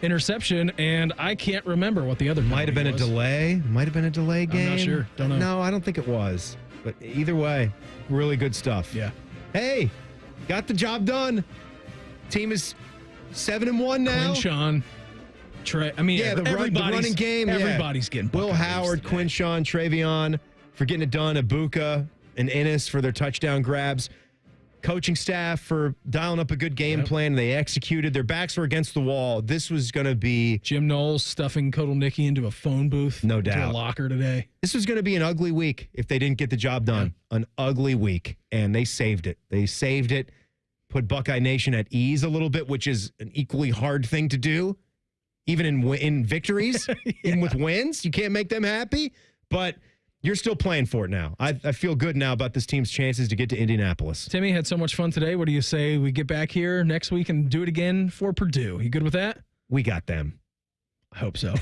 interception, and I can't remember what the other might have been was. A delay. Might have been a delay game. I'm not sure. Don't know. No, I don't think it was. But either way, really good stuff. Yeah. Hey, got the job done. Team is 7-1 now. Quinshon. The running game. Everybody's getting Will Howard, Quinshon, Travion for getting it done. Ibuka and Ennis for their touchdown grabs. Coaching staff for dialing up a good game plan. They executed. Their backs were against the wall. This was going to be Jim Knowles stuffing Kotelnicki into a phone booth. No doubt. Into a locker today. This was going to be an ugly week if they didn't get the job done. An ugly week. And they saved it. They saved it. Put Buckeye Nation at ease a little bit, which is an equally hard thing to do. Even in victories, even with wins, you can't make them happy. But you're still playing for it now. I feel good now about this team's chances to get to Indianapolis. Timmy had so much fun today. What do you say we get back here next week and do it again for Purdue? You good with that? We got them. I hope so.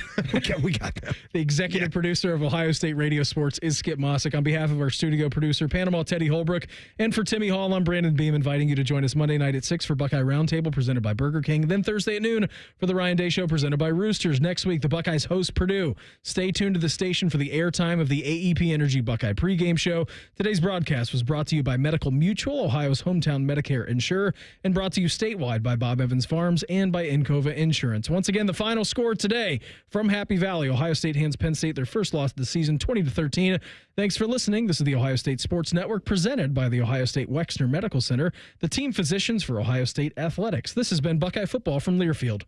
we got them. The executive producer of Ohio State Radio Sports is Skip Mossick. On behalf of our studio producer, Panama Teddy Holbrook, and for Timmy Hall, I'm Brandon Beam, inviting you to join us Monday night at 6 for Buckeye Roundtable, presented by Burger King. Then Thursday at noon for the Ryan Day Show, presented by Roosters. Next week, the Buckeyes host Purdue. Stay tuned to the station for the airtime of the AEP Energy Buckeye pregame show. Today's broadcast was brought to you by Medical Mutual, Ohio's hometown Medicare insurer, and brought to you statewide by Bob Evans Farms and by Encova Insurance. Once again, the final score today from Happy Valley. Ohio State hands Penn State their first loss of the season, 20-13. Thanks for listening. This is the Ohio State Sports Network, presented by the Ohio State Wexner Medical Center, the team physicians for Ohio State Athletics. This has been Buckeye Football from Learfield.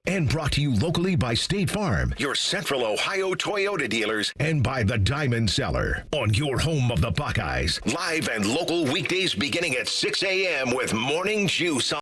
And brought to you locally by State Farm, your Central Ohio Toyota dealers, and by the Diamond Cellar, on your home of the Buckeyes. Live and local weekdays beginning at 6 a.m. with Morning Juice